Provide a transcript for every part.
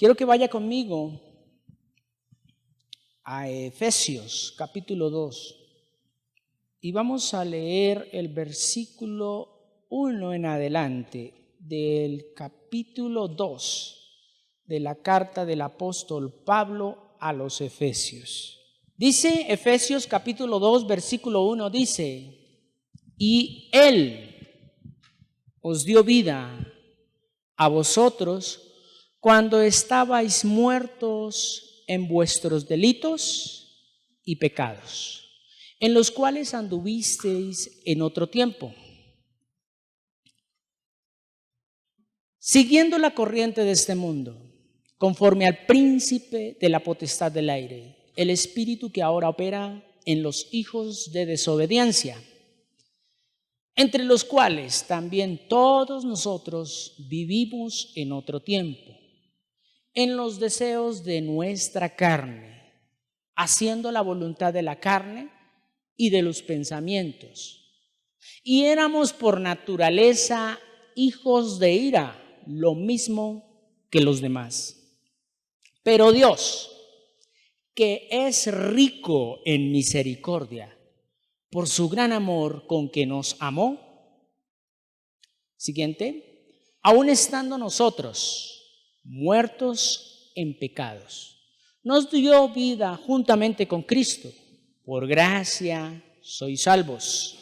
Quiero que vaya conmigo a Efesios capítulo 2 y vamos a leer el versículo 1 en adelante del capítulo 2 de la carta del apóstol Pablo a los Efesios. Dice Efesios capítulo 2 versículo 1, dice: y Él os dio vida a vosotros cuando estabais muertos en vuestros delitos y pecados, en los cuales anduvisteis en otro tiempo, siguiendo la corriente de este mundo, conforme al príncipe de la potestad del aire, el espíritu que ahora opera en los hijos de desobediencia, entre los cuales también todos nosotros vivimos en otro tiempo, en los deseos de nuestra carne, haciendo la voluntad de la carne y de los pensamientos. Y éramos por naturaleza hijos de ira, lo mismo que los demás. Pero Dios, que es rico en misericordia, por su gran amor con que nos amó. Siguiente. Aun estando nosotros muertos en pecados, nos dio vida juntamente con Cristo. Por gracia sois salvos.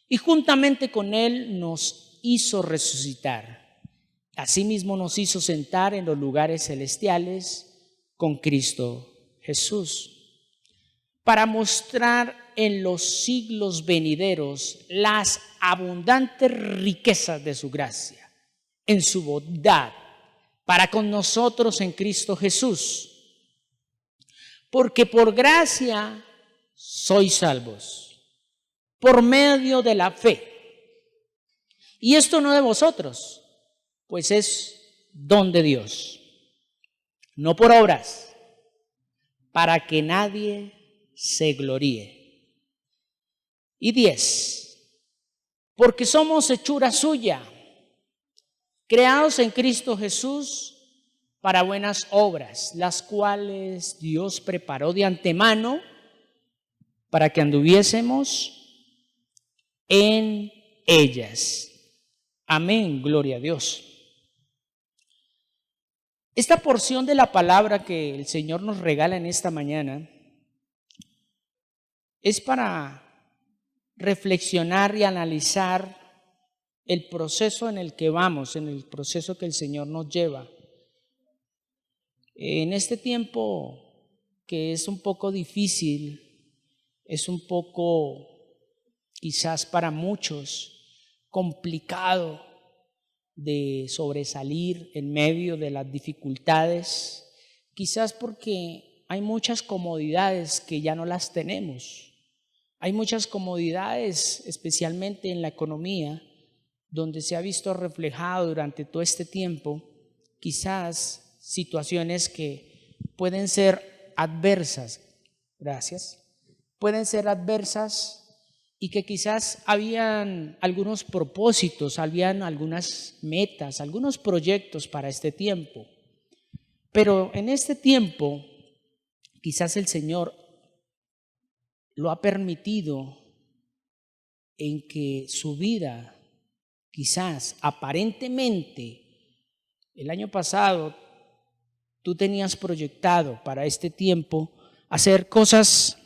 Y juntamente con Él nos hizo resucitar. Asimismo nos hizo sentar en los lugares celestiales con Cristo Jesús, para mostrar en los siglos venideros las abundantes riquezas de su gracia, en su bondad para con nosotros en Cristo Jesús. Porque por gracia sois salvos, por medio de la fe. Y esto no de vosotros, pues es don de Dios, no por obras, para que nadie se gloríe. Y 10, porque somos hechura suya, creados en Cristo Jesús para buenas obras, las cuales Dios preparó de antemano para que anduviésemos en ellas. Amén, gloria a Dios. Esta porción de la palabra que el Señor nos regala en esta mañana es para reflexionar y analizar el proceso en el que vamos, en el proceso que el Señor nos lleva. En este tiempo que es un poco difícil, es un poco, quizás para muchos, complicado de sobresalir en medio de las dificultades, quizás porque hay muchas comodidades que ya no las tenemos. Hay muchas comodidades, especialmente en la economía, donde se ha visto reflejado durante todo este tiempo, quizás situaciones que pueden ser adversas, pueden ser adversas y que quizás habían algunos propósitos, habían algunas metas, algunos proyectos para este tiempo. Pero en este tiempo, quizás el Señor lo ha permitido en que su vida, quizás aparentemente, el año pasado tú tenías proyectado para este tiempo hacer cosas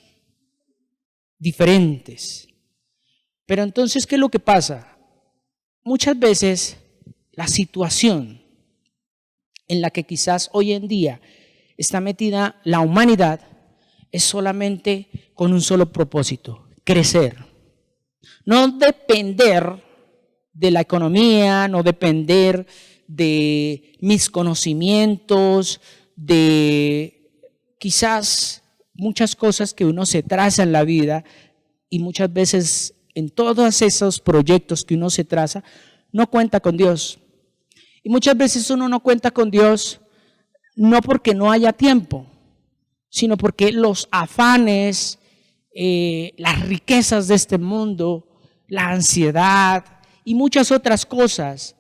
diferentes. Pero entonces, ¿qué es lo que pasa? Muchas veces la situación en la que quizás hoy en día está metida la humanidad es solamente con un solo propósito: crecer. No depender de la economía, no depender de mis conocimientos, de quizás muchas cosas que uno se traza en la vida, y muchas veces en todos esos proyectos que uno se traza no cuenta con Dios. Y muchas veces uno no cuenta con Dios no porque no haya tiempo, sino porque los afanes, las riquezas de este mundo, la ansiedad y muchas otras cosas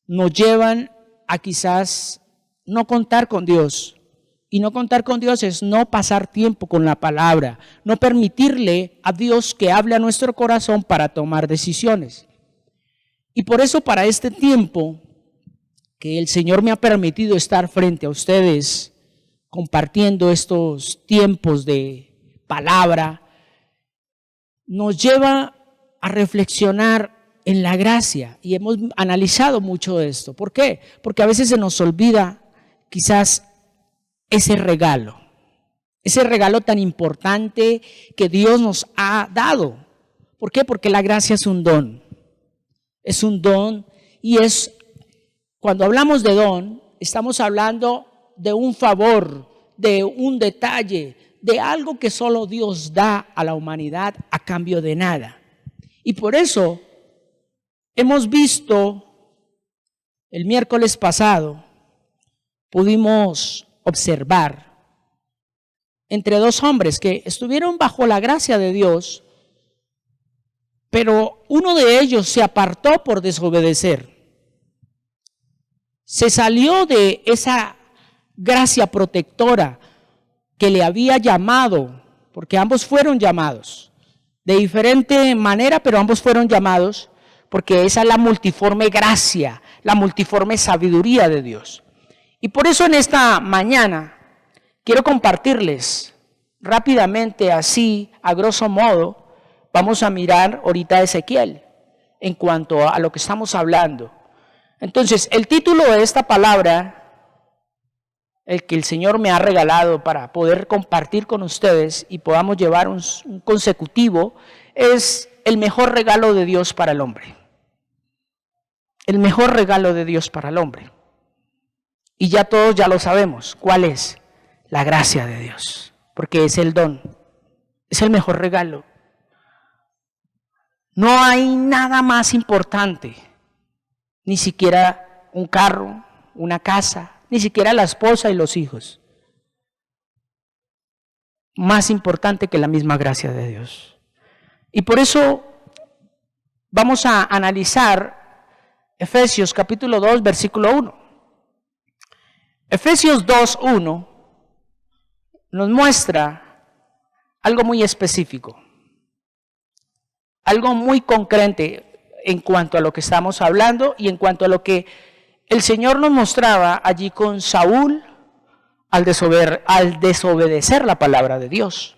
nos llevan a quizás no contar con Dios. Y no contar con Dios es no pasar tiempo con la palabra, no permitirle a Dios que hable a nuestro corazón para tomar decisiones. Y por eso para este tiempo que el Señor me ha permitido estar frente a ustedes, compartiendo estos tiempos de palabra, nos lleva a reflexionar en la gracia. Y hemos analizado mucho esto. ¿Por qué? Porque a veces se nos olvida quizás ese regalo tan importante que Dios nos ha dado. ¿Por qué? Porque la gracia es un don. Es un don y cuando hablamos de don, estamos hablando de un favor, de un detalle, de algo que solo Dios da a la humanidad a cambio de nada. Y por eso hemos visto el miércoles pasado, pudimos observar entre dos hombres que estuvieron bajo la gracia de Dios, pero uno de ellos se apartó por desobedecer. Se salió de esa gracia protectora que le había llamado, porque ambos fueron llamados de diferente manera, pero ambos fueron llamados porque esa es la multiforme gracia, la multiforme sabiduría de Dios. Y por eso en esta mañana quiero compartirles rápidamente, así, a grosso modo, vamos a mirar ahorita a Ezequiel en cuanto a lo que estamos hablando. Entonces, el título de esta palabra, el que el Señor me ha regalado para poder compartir con ustedes y podamos llevar un consecutivo, es el mejor regalo de Dios para el hombre. El mejor regalo de Dios para el hombre. Y ya todos ya lo sabemos. ¿Cuál es? La gracia de Dios. Porque es el don. Es el mejor regalo. No hay nada más importante. Ni siquiera un carro, una casa, ni siquiera la esposa y los hijos. Más importante que la misma gracia de Dios. Y por eso vamos a analizar Efesios capítulo 2, versículo 1. Efesios 2:1 nos muestra algo muy específico, algo muy concreto en cuanto a lo que estamos hablando y en cuanto a lo que el Señor nos mostraba allí con Saúl al desobedecer la palabra de Dios.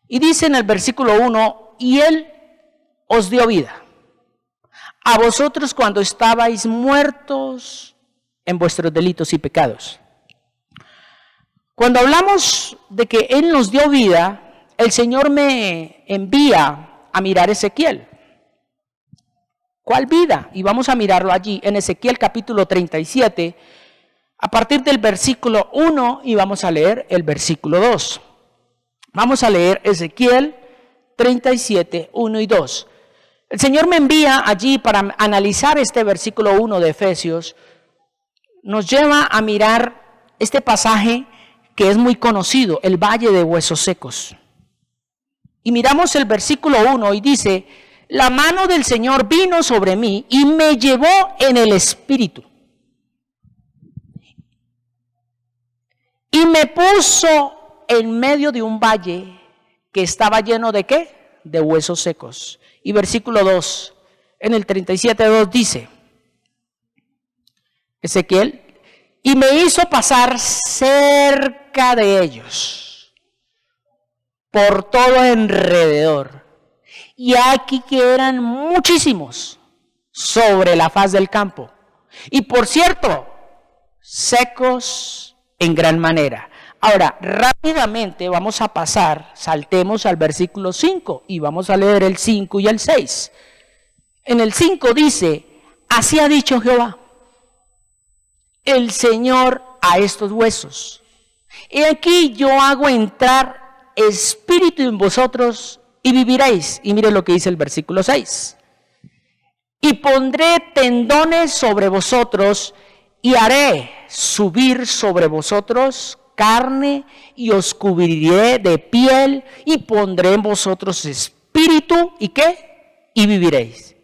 Y dice en el versículo 1, y Él os dio vida a vosotros cuando estabais muertos en vuestros delitos y pecados. Cuando hablamos de que Él nos dio vida, el Señor me envía a mirar Ezequiel. ¿Cuál vida? Y vamos a mirarlo allí en Ezequiel capítulo 37, a partir del versículo 1 y vamos a leer el versículo 2. Vamos a leer Ezequiel 37, 1 y 2. El Señor me envía allí para analizar este versículo 1 de Efesios. Nos lleva a mirar este pasaje que es muy conocido, el valle de huesos secos. Y miramos el versículo 1 y dice, la mano del Señor vino sobre mí y me llevó en el espíritu. Y me puso en medio de un valle que estaba lleno de ¿qué? De huesos secos. Y versículo 2, en el 37:2 dice, Ezequiel, y me hizo pasar cerca de ellos, por todo alrededor. Y aquí que eran muchísimos sobre la faz del campo. Y por cierto, secos en gran manera. Ahora, rápidamente vamos a pasar, saltemos al versículo 5 y vamos a leer el 5 y el 6. En el 5 dice, así ha dicho Jehová, el Señor a estos huesos. He aquí yo hago entrar espíritu en vosotros y viviréis. Y mire lo que dice el versículo 6. Y pondré tendones sobre vosotros y haré subir sobre vosotros carne y os cubriré de piel y pondré en vosotros espíritu y ¿qué? Y viviréis.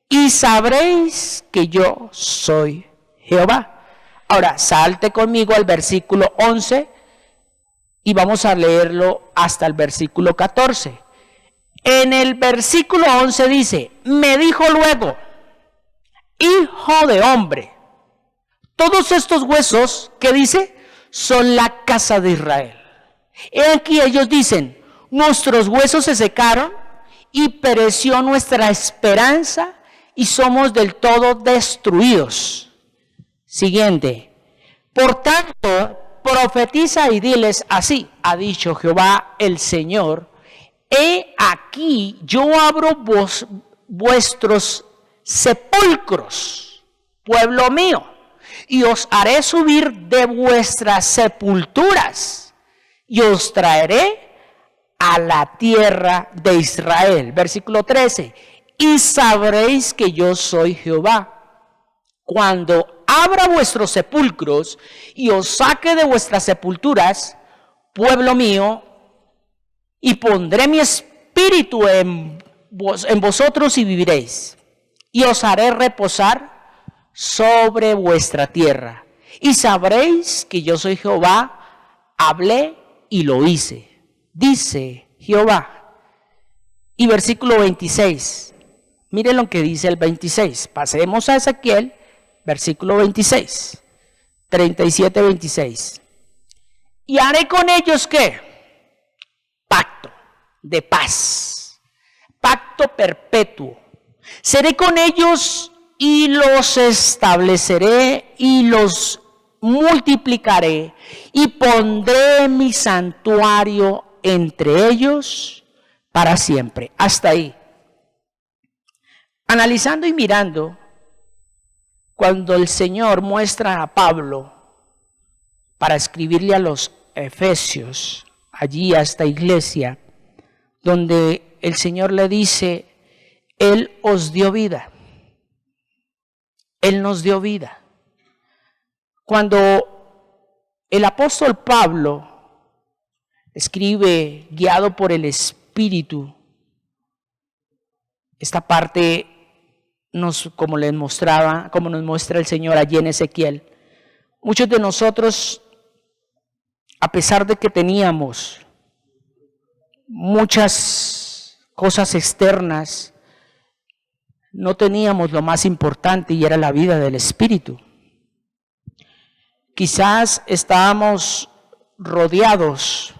Y sabréis que yo soy Jehová. Ahora, salte conmigo al versículo 11 y vamos a leerlo hasta el versículo 14. En el versículo 11 dice, me dijo luego, hijo de hombre, todos estos huesos, ¿qué dice? Son la casa de Israel. He aquí ellos dicen, nuestros huesos se secaron y pereció nuestra esperanza y somos del todo destruidos. Siguiente. Por tanto, profetiza y diles así, ha dicho Jehová el Señor, he aquí yo abro vuestros sepulcros, pueblo mío, y os haré subir de vuestras sepulturas y os traeré a la tierra de Israel. Versículo 13. Y sabréis que yo soy Jehová, cuando abra vuestros sepulcros y os saque de vuestras sepulturas, pueblo mío, y pondré mi espíritu en vosotros y viviréis, y os haré reposar sobre vuestra tierra. Y sabréis que yo soy Jehová, hablé y lo hice, dice Jehová. Y versículo 26, miren lo que dice el 26. Pasemos a Ezequiel, versículo 26, 37, 26. Y haré con ellos, ¿qué? Pacto de paz, pacto perpetuo. Seré con ellos y los estableceré y los multiplicaré y pondré mi santuario entre ellos para siempre. Hasta ahí. Analizando y mirando, cuando el Señor muestra a Pablo para escribirle a los Efesios, allí a esta iglesia, donde el Señor le dice, Él os dio vida. Él nos dio vida. Cuando el apóstol Pablo escribe, guiado por el Espíritu, esta parte como nos muestra el Señor allí en Ezequiel, muchos de nosotros, a pesar de que teníamos muchas cosas externas, no teníamos lo más importante y era la vida del Espíritu. Quizás estábamos rodeados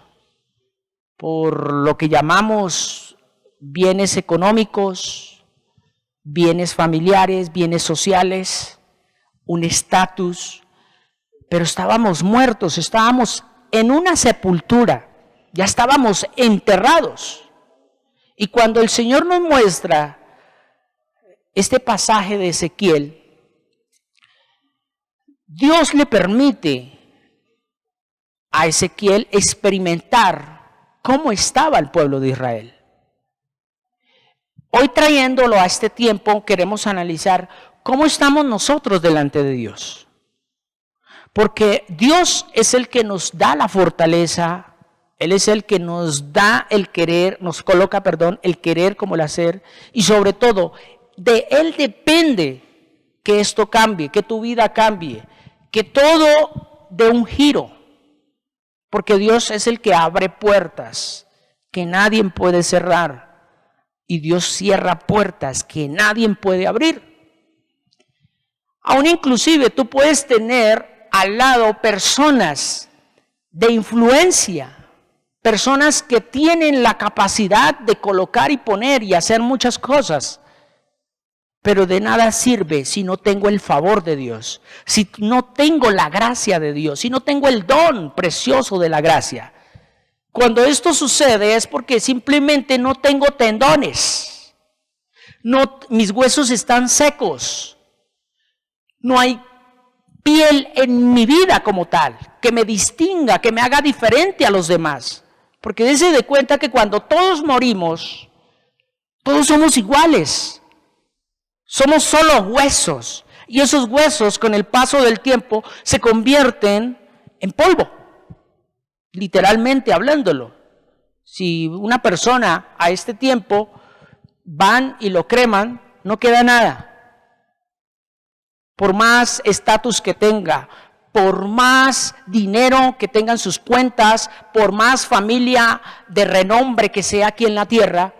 por lo que llamamos bienes económicos, bienes familiares, bienes sociales, un estatus, pero estábamos muertos, estábamos en una sepultura, ya estábamos enterrados. Y cuando el Señor nos muestra este pasaje de Ezequiel, Dios le permite a Ezequiel experimentar cómo estaba el pueblo de Israel. Hoy trayéndolo a este tiempo, queremos analizar cómo estamos nosotros delante de Dios. Porque Dios es el que nos da la fortaleza, Él es el que nos da el querer, nos coloca, el querer como el hacer, y sobre todo, de Él depende que esto cambie, que tu vida cambie, que todo dé un giro, porque Dios es el que abre puertas que nadie puede cerrar, y Dios cierra puertas que nadie puede abrir. Aún inclusive tú puedes tener al lado personas de influencia, personas que tienen la capacidad de colocar y poner y hacer muchas cosas, pero de nada sirve si no tengo el favor de Dios, si no tengo la gracia de Dios, si no tengo el don precioso de la gracia. Cuando esto sucede es porque simplemente no tengo tendones, mis huesos están secos, no hay piel en mi vida como tal, que me distinga, que me haga diferente a los demás. Porque dése de cuenta que cuando todos morimos, todos somos iguales. Somos solo huesos. Y esos huesos con el paso del tiempo se convierten en polvo. Literalmente hablándolo. Si una persona a este tiempo van y lo creman, no queda nada. Por más estatus que tenga, por más dinero que tengan sus cuentas, por más familia de renombre que sea aquí en la tierra,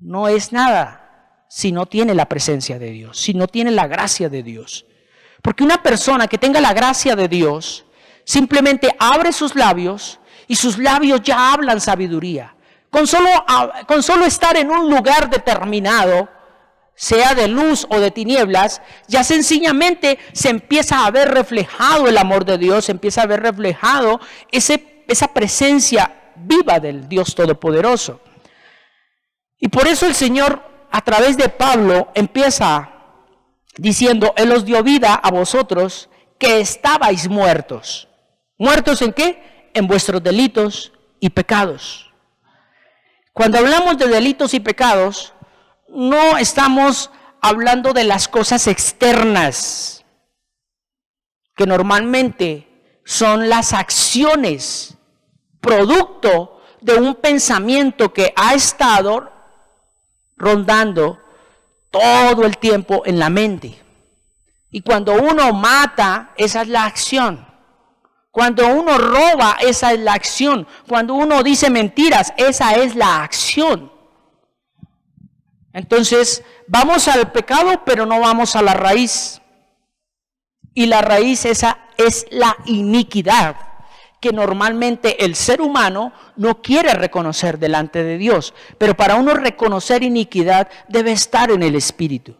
no es nada si no tiene la presencia de Dios, si no tiene la gracia de Dios. Porque una persona que tenga la gracia de Dios simplemente abre sus labios y sus labios ya hablan sabiduría. Con solo estar en un lugar determinado, sea de luz o de tinieblas, ya sencillamente se empieza a ver reflejado el amor de Dios, se empieza a ver reflejado esa presencia viva del Dios Todopoderoso. Y por eso el Señor, a través de Pablo, empieza diciendo: Él os dio vida a vosotros que estabais muertos. ¿Muertos en qué? En vuestros delitos y pecados. Cuando hablamos de delitos y pecados, no estamos hablando de las cosas externas, que normalmente son las acciones, producto de un pensamiento que ha estado rondando todo el tiempo en la mente. Y cuando uno mata, esa es la acción. Cuando uno roba, esa es la acción. Cuando uno dice mentiras, esa es la acción. Entonces, vamos al pecado, pero no vamos a la raíz. Y la raíz esa es la iniquidad, que normalmente el ser humano no quiere reconocer delante de Dios. Pero para uno reconocer iniquidad debe estar en el Espíritu.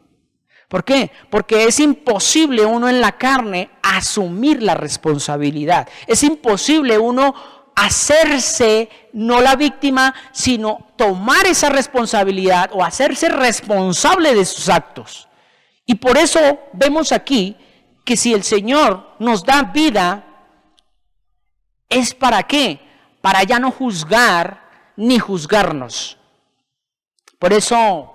¿Por qué? Porque es imposible uno en la carne asumir la responsabilidad. Es imposible uno hacerse no la víctima, sino tomar esa responsabilidad o hacerse responsable de sus actos. Y por eso vemos aquí que si el Señor nos da vida, ¿es para qué? Para ya no juzgar ni juzgarnos. Por eso,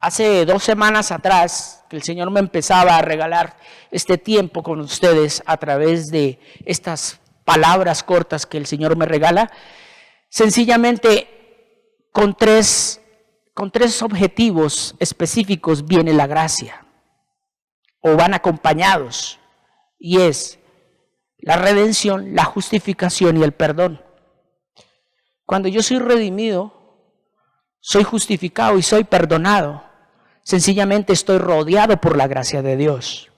hace 2 semanas atrás, que el Señor me empezaba a regalar este tiempo con ustedes a través de estas palabras cortas que el Señor me regala, sencillamente con tres objetivos específicos viene la gracia, o van acompañados, y es la redención, la justificación y el perdón. Cuando yo soy redimido, soy justificado y soy perdonado, sencillamente estoy rodeado por la gracia de Dios.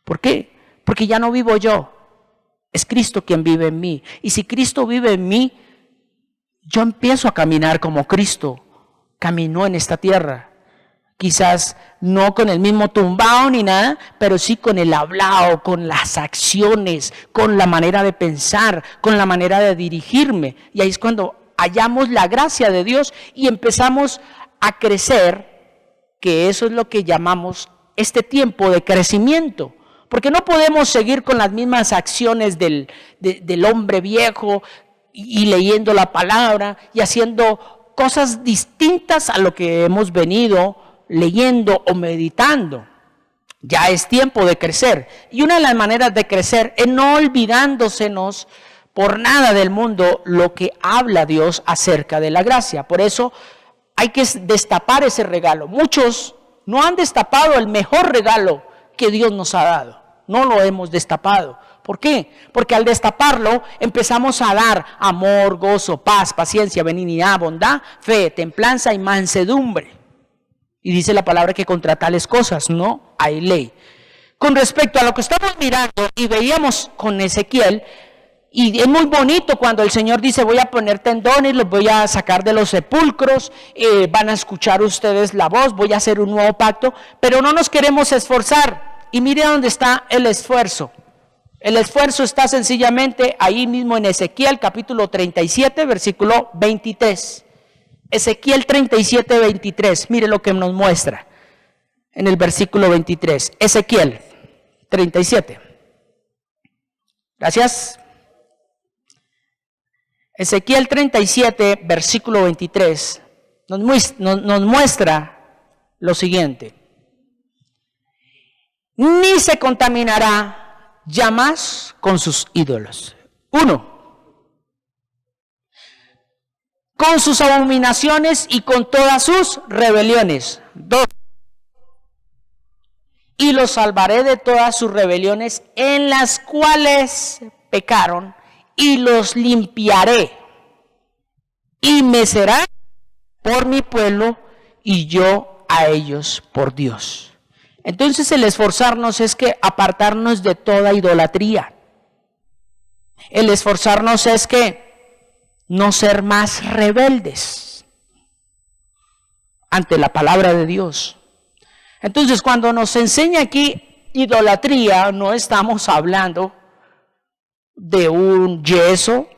¿Por qué? Porque ya no vivo yo, es Cristo quien vive en mí. Y si Cristo vive en mí, yo empiezo a caminar como Cristo caminó en esta tierra. Quizás no con el mismo tumbao ni nada, pero sí con el hablado, con las acciones, con la manera de pensar, con la manera de dirigirme. Y ahí es cuando hallamos la gracia de Dios y empezamos a crecer, que eso es lo que llamamos este tiempo de crecimiento. Porque no podemos seguir con las mismas acciones del hombre viejo y leyendo la palabra y haciendo cosas distintas a lo que hemos venido leyendo o meditando. Ya es tiempo de crecer. Y una de las maneras de crecer es no olvidándosenos por nada del mundo lo que habla Dios acerca de la gracia. Por eso hay que destapar ese regalo. Muchos no han destapado el mejor regalo que Dios nos ha dado. No lo hemos destapado. ¿Por qué? Porque al destaparlo empezamos a dar amor, gozo, paz, paciencia, benignidad, bondad, fe, templanza y mansedumbre. Y dice la palabra que contra tales cosas no hay ley. Con respecto a lo que estamos mirando y veíamos con Ezequiel, y es muy bonito cuando el Señor dice: voy a poner tendones, los voy a sacar de los sepulcros, van a escuchar ustedes la voz, voy a hacer un nuevo pacto, pero no nos queremos esforzar. Y mire dónde está el esfuerzo. El esfuerzo está sencillamente ahí mismo en Ezequiel capítulo 37, versículo 23. Ezequiel 37, 23. Mire lo que nos muestra en el versículo 23. Ezequiel 37. Gracias. Ezequiel 37, versículo 23, nos muestra lo siguiente. Ni se contaminará ya más con sus ídolos. 1. Con sus abominaciones y con todas sus rebeliones. 2. y los salvaré de todas sus rebeliones en las cuales pecaron, y los limpiaré, y me serán por mi pueblo, y yo a ellos por Dios. Entonces el esforzarnos es que apartarnos de toda idolatría. El esforzarnos es que no ser más rebeldes ante la palabra de Dios. Entonces, cuando nos enseña aquí idolatría, no estamos hablando de un yeso,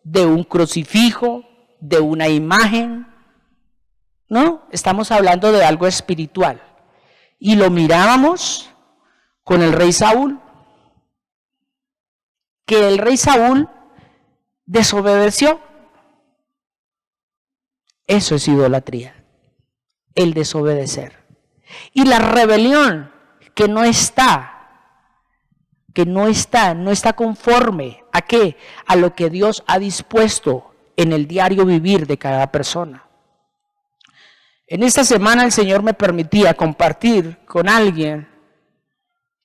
de un crucifijo, de una imagen. No, estamos hablando de algo espiritual. Y lo mirábamos con el rey Saúl, que el rey Saúl desobedeció. Eso es idolatría, el desobedecer. Y la rebelión que no está conforme ¿a qué? A lo que Dios ha dispuesto en el diario vivir de cada persona. En esta semana el Señor me permitía compartir con alguien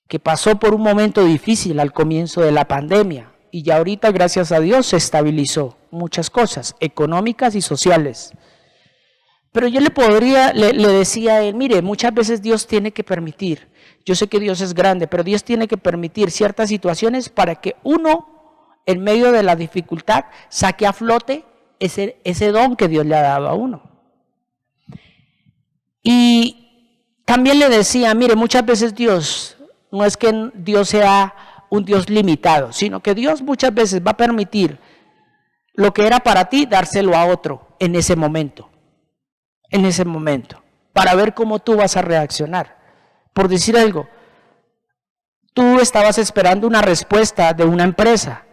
que pasó por un momento difícil al comienzo de la pandemia y ya ahorita, gracias a Dios, se estabilizó muchas cosas económicas y sociales. Pero yo le decía a él, mire, muchas veces Dios tiene que permitir, yo sé que Dios es grande, pero Dios tiene que permitir ciertas situaciones para que uno, en medio de la dificultad, saque a flote ese don que Dios le ha dado a uno. Y también le decía, mire, muchas veces Dios, no es que Dios sea un Dios limitado, sino que Dios muchas veces va a permitir lo que era para ti, dárselo a otro en ese momento, para ver cómo tú vas a reaccionar. Por decir algo, tú estabas esperando una respuesta de una empresa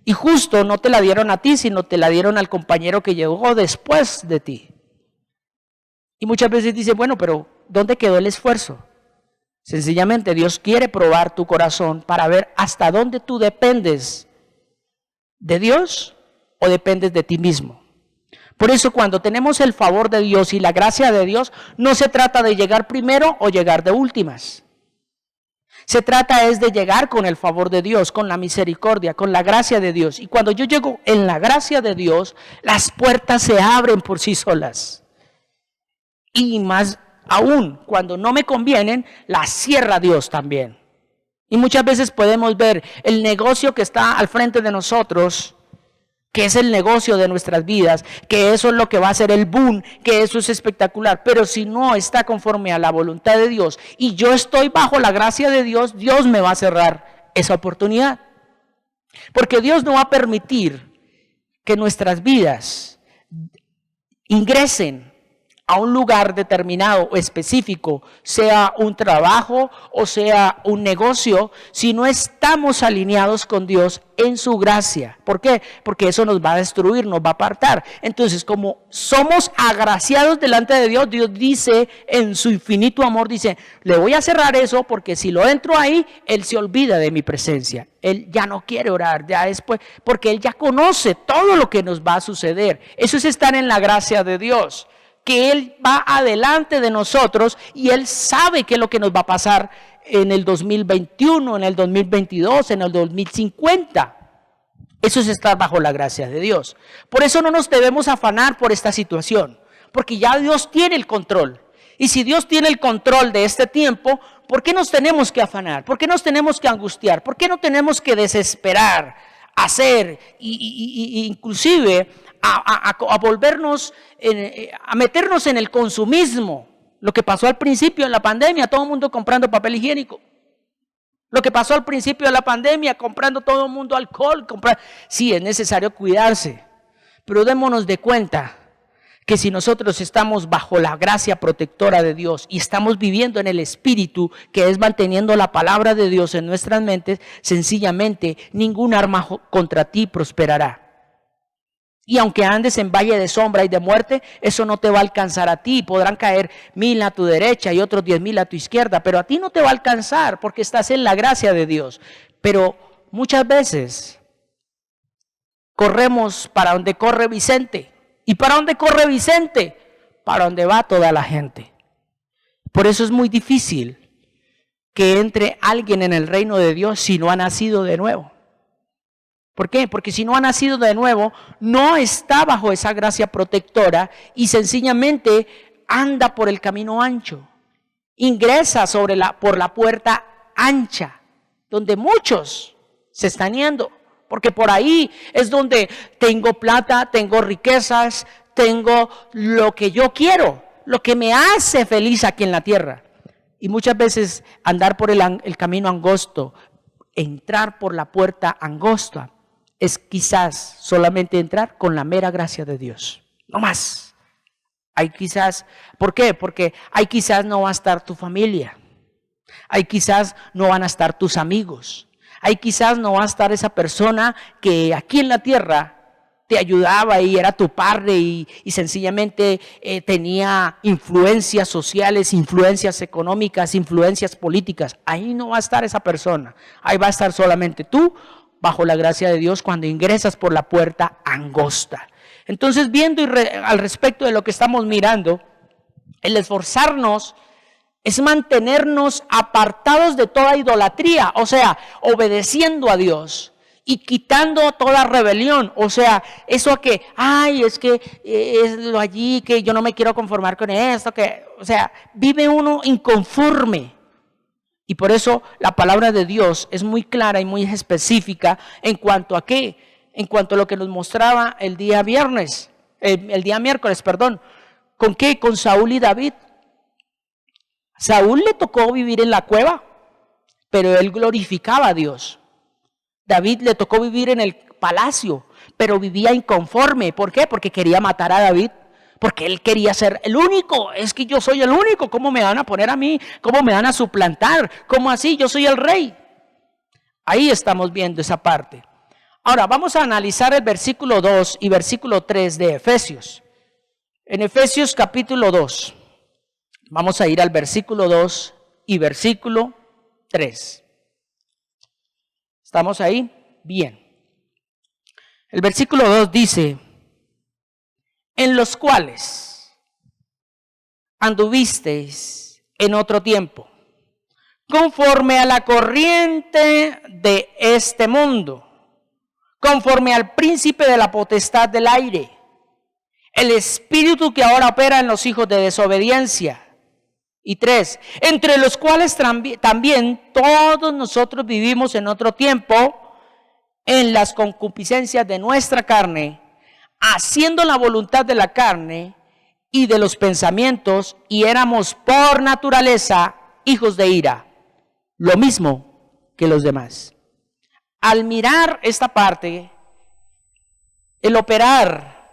y justo no te la dieron a ti, sino te la dieron al compañero que llegó después de ti. Y muchas veces dice, bueno, pero ¿dónde quedó el esfuerzo? Sencillamente Dios quiere probar tu corazón para ver hasta dónde tú dependes de Dios o dependes de ti mismo. Por eso cuando tenemos el favor de Dios y la gracia de Dios, no se trata de llegar primero o llegar de últimas. Se trata es de llegar con el favor de Dios, con la misericordia, con la gracia de Dios. Y cuando yo llego en la gracia de Dios, las puertas se abren por sí solas. Y más aún, cuando no me convienen, las cierra Dios también. Y muchas veces podemos ver el negocio que está al frente de nosotros, que es el negocio de nuestras vidas, que eso es lo que va a ser el boom, que eso es espectacular. Pero si no está conforme a la voluntad de Dios y yo estoy bajo la gracia de Dios, Dios me va a cerrar esa oportunidad. Porque Dios no va a permitir que nuestras vidas ingresen a un lugar determinado o específico, sea un trabajo o sea un negocio, si no estamos alineados con Dios en su gracia. ¿Por qué? Porque eso nos va a destruir, nos va a apartar. Entonces, como somos agraciados delante de Dios, Dios dice en su infinito amor, dice, le voy a cerrar eso porque si lo entro ahí, Él se olvida de mi presencia. Él ya no quiere orar, ya después, porque Él ya conoce todo lo que nos va a suceder. Eso es estar en la gracia de Dios, que Él va adelante de nosotros y Él sabe qué es lo que nos va a pasar en el 2021, en el 2022, en el 2050. Eso es estar bajo la gracia de Dios. Por eso no nos debemos afanar por esta situación, porque ya Dios tiene el control. Y si Dios tiene el control de este tiempo, ¿por qué nos tenemos que afanar? ¿Por qué nos tenemos que angustiar? ¿Por qué no tenemos que desesperar, hacer inclusive a volvernos, a meternos en el consumismo? Lo que pasó al principio en la pandemia, todo el mundo comprando papel higiénico. Lo que pasó al principio de la pandemia, comprando todo el mundo alcohol. Sí, es necesario cuidarse, pero démonos de cuenta que si nosotros estamos bajo la gracia protectora de Dios y estamos viviendo en el Espíritu, que es manteniendo la palabra de Dios en nuestras mentes, sencillamente ningún arma contra ti prosperará. Y aunque andes en valle de sombra y de muerte, eso no te va a alcanzar a ti. Podrán caer 1000 a tu derecha y otros 10,000 a tu izquierda, pero a ti no te va a alcanzar porque estás en la gracia de Dios. Pero muchas veces corremos para donde corre Vicente. ¿Y para dónde corre Vicente? Para donde va toda la gente. Por eso es muy difícil que entre alguien en el reino de Dios si no ha nacido de nuevo. ¿Por qué? Porque si no ha nacido de nuevo, no está bajo esa gracia protectora y sencillamente anda por el camino ancho. Ingresa por la puerta ancha, donde muchos se están yendo. Porque por ahí es donde tengo plata, tengo riquezas, tengo lo que yo quiero, lo que me hace feliz aquí en la tierra. Y muchas veces andar por el camino angosto, entrar por la puerta angosta, es quizás solamente entrar con la mera gracia de Dios. No más. Hay quizás, ¿por qué? Porque ahí quizás no va a estar tu familia. Ahí quizás no van a estar tus amigos. Ahí quizás no va a estar esa persona que aquí en la tierra te ayudaba y era tu padre y sencillamente tenía influencias sociales, influencias económicas, influencias políticas. Ahí no va a estar esa persona. Ahí va a estar solamente tú, bajo la gracia de Dios, cuando ingresas por la puerta angosta. Entonces, viendo al respecto de lo que estamos mirando, el esforzarnos es mantenernos apartados de toda idolatría, o sea, obedeciendo a Dios y quitando toda rebelión, o sea, eso que, es que es lo allí, que yo no me quiero conformar con esto, o sea, vive uno inconforme. Y por eso la palabra de Dios es muy clara y muy específica en cuanto a qué, en cuanto a lo que nos mostraba el día miércoles, ¿con qué? Con Saúl y David. Saúl le tocó vivir en la cueva, pero él glorificaba a Dios. David le tocó vivir en el palacio, pero vivía inconforme. ¿Por qué? Porque quería matar a David. Porque él quería ser el único. Es que yo soy el único. ¿Cómo me van a poner a mí? ¿Cómo me van a suplantar? ¿Cómo así? Yo soy el rey. Ahí estamos viendo esa parte. Ahora vamos a analizar el versículo 2 y versículo 3 de Efesios. En Efesios capítulo 2. Vamos a ir al versículo 2 y versículo 3. ¿Estamos ahí? Bien. El versículo 2 dice: en los cuales anduvisteis en otro tiempo, conforme a la corriente de este mundo, conforme al príncipe de la potestad del aire, el espíritu que ahora opera en los hijos de desobediencia. Y 3, entre los cuales también todos nosotros vivimos en otro tiempo en las concupiscencias de nuestra carne, haciendo la voluntad de la carne y de los pensamientos, y éramos por naturaleza hijos de ira, lo mismo que los demás. Al mirar esta parte, el operar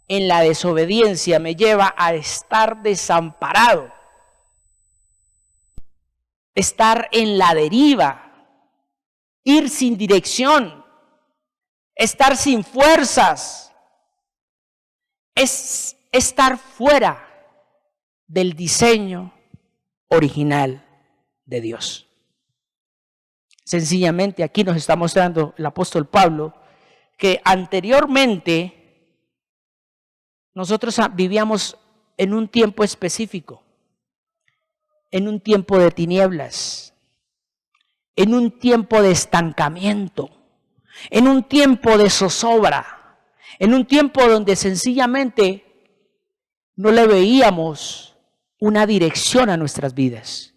en la desobediencia me lleva a estar desamparado, estar en la deriva, ir sin dirección, estar sin fuerzas. Es estar fuera del diseño original de Dios. Sencillamente aquí nos está mostrando el apóstol Pablo que anteriormente nosotros vivíamos en un tiempo específico, en un tiempo de tinieblas, en un tiempo de estancamiento, en un tiempo de zozobra, en un tiempo donde sencillamente no le veíamos una dirección a nuestras vidas.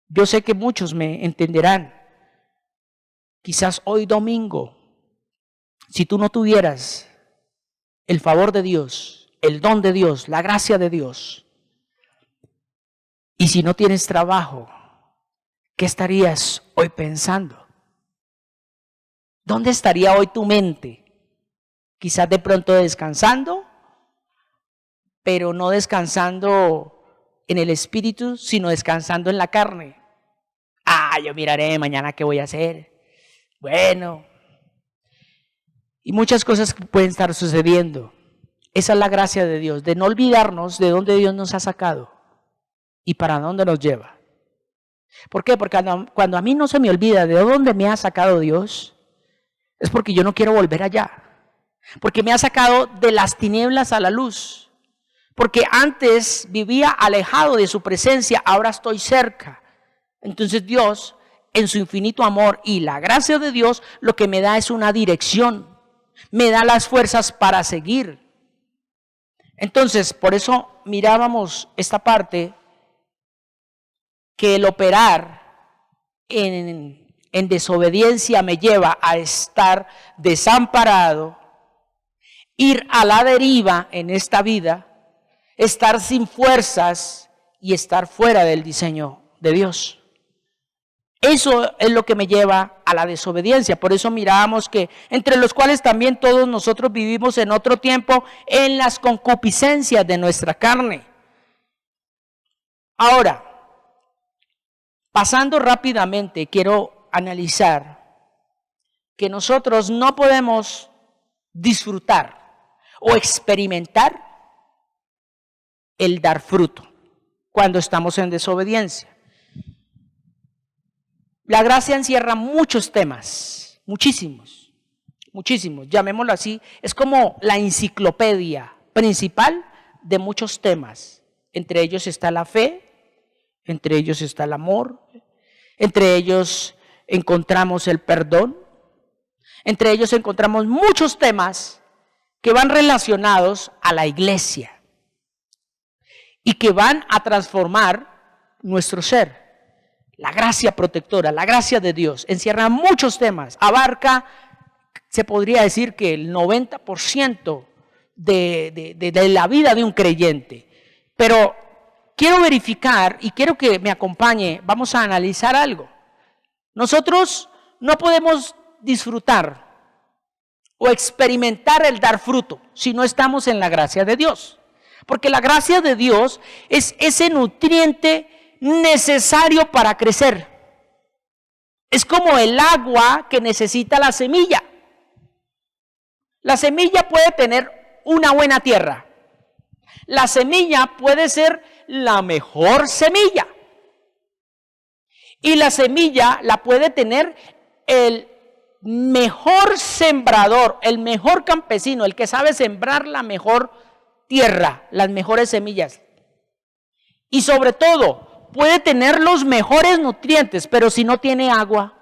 Yo sé que muchos me entenderán. Quizás hoy domingo, si tú no tuvieras el favor de Dios, el don de Dios, la gracia de Dios, y si no tienes trabajo, ¿qué estarías hoy pensando? ¿Dónde estaría hoy tu mente? Quizás de pronto descansando, pero no descansando en el espíritu, sino descansando en la carne. Yo miraré mañana qué voy a hacer. Bueno, y muchas cosas que pueden estar sucediendo. Esa es la gracia de Dios, de no olvidarnos de dónde Dios nos ha sacado y para dónde nos lleva. ¿Por qué? Porque cuando a mí no se me olvida de dónde me ha sacado Dios, es porque yo no quiero volver allá. Porque me ha sacado de las tinieblas a la luz. Porque antes vivía alejado de su presencia, ahora estoy cerca. Entonces Dios, en su infinito amor y la gracia de Dios, lo que me da es una dirección, me da las fuerzas para seguir. Entonces, por eso mirábamos esta parte, que el operar en desobediencia me lleva a estar desamparado, ir a la deriva en esta vida, estar sin fuerzas y estar fuera del diseño de Dios. Eso es lo que me lleva a la desobediencia. Por eso mirábamos que entre los cuales también todos nosotros vivimos en otro tiempo en las concupiscencias de nuestra carne. Ahora, pasando rápidamente, quiero analizar que nosotros no podemos disfrutar o experimentar el dar fruto cuando estamos en desobediencia. La gracia encierra muchos temas, muchísimos, llamémoslo así. Es como la enciclopedia principal de muchos temas. Entre ellos está la fe, entre ellos está el amor, entre ellos encontramos el perdón, entre ellos encontramos muchos temas que van relacionados a la iglesia y que van a transformar nuestro ser. La gracia protectora, la gracia de Dios, encierra muchos temas, abarca, se podría decir que el 90% de la vida de un creyente. Pero quiero verificar y quiero que me acompañe, vamos a analizar algo. Nosotros no podemos disfrutar o experimentar el dar fruto si no estamos en la gracia de Dios. Porque la gracia de Dios es ese nutriente necesario para crecer. Es como el agua que necesita la semilla. La semilla puede tener una buena tierra. La semilla puede ser la mejor semilla. Y la semilla la puede tener el mejor sembrador, el mejor campesino, el que sabe sembrar la mejor tierra, las mejores semillas. Y sobre todo, puede tener los mejores nutrientes, pero si no tiene agua,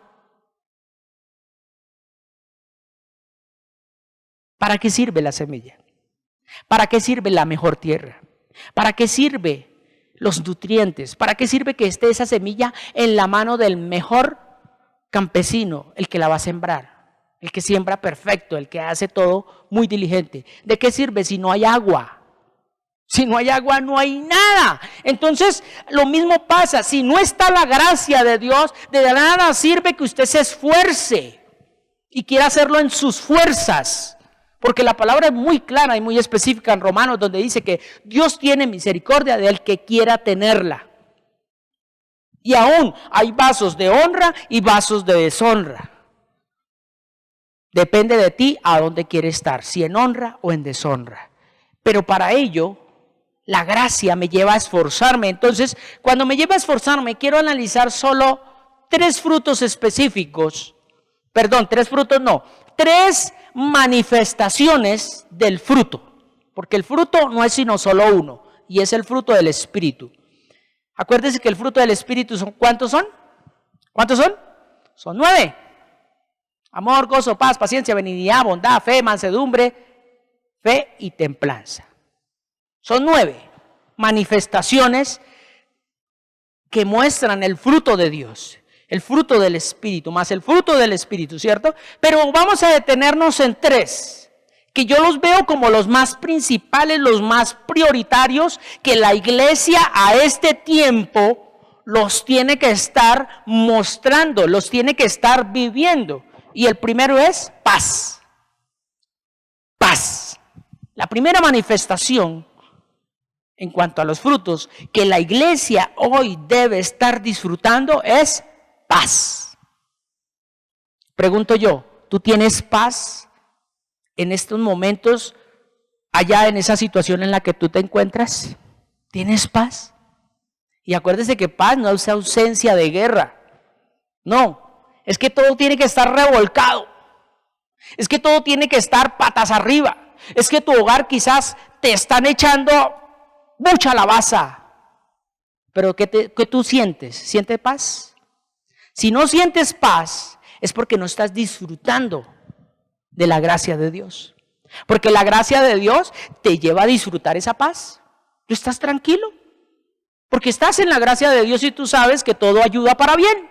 ¿para qué sirve la semilla? ¿Para qué sirve la mejor tierra? ¿Para qué sirve los nutrientes? ¿Para qué sirve que esté esa semilla en la mano del mejor campesino, el que la va a sembrar, el que siembra perfecto, el que hace todo muy diligente? ¿De qué sirve si no hay agua? Si no hay agua, no hay nada. Entonces, lo mismo pasa. Si no está la gracia de Dios, de nada sirve que usted se esfuerce y quiera hacerlo en sus fuerzas. Porque la palabra es muy clara y muy específica en Romanos, donde dice que Dios tiene misericordia del que quiera tenerla. Y aún hay vasos de honra y vasos de deshonra. Depende de ti a dónde quieres estar, si en honra o en deshonra. Pero para ello, la gracia me lleva a esforzarme. Entonces, cuando me lleva a esforzarme, quiero analizar solo tres manifestaciones del fruto. Porque el fruto no es sino solo uno, y es el fruto del Espíritu. Acuérdense que el fruto del Espíritu son, ¿cuántos son? ¿Cuántos son? Son 9. Amor, gozo, paz, paciencia, benignidad, bondad, fe, mansedumbre, fe y templanza. Son 9 manifestaciones que muestran el fruto de Dios, el fruto del Espíritu, más el fruto del Espíritu, ¿cierto? Pero vamos a detenernos en 3, que yo los veo como los más principales, los más prioritarios, que la iglesia a este tiempo los tiene que estar mostrando, los tiene que estar viviendo. Y el primero es paz. Paz. La primera manifestación en cuanto a los frutos que la iglesia hoy debe estar disfrutando es paz. Pregunto yo, ¿tú tienes paz en estos momentos allá en esa situación en la que tú te encuentras? ¿Tienes paz? Y acuérdese que paz no es ausencia de guerra. No, es que todo tiene que estar revolcado. Es que todo tiene que estar patas arriba. Es que tu hogar quizás te están echando mucha lavaza. Pero ¿qué tú sientes? ¿Sientes paz? Si no sientes paz, es porque no estás disfrutando de la gracia de Dios. Porque la gracia de Dios te lleva a disfrutar esa paz. Tú estás tranquilo. Porque estás en la gracia de Dios y tú sabes que todo ayuda para bien.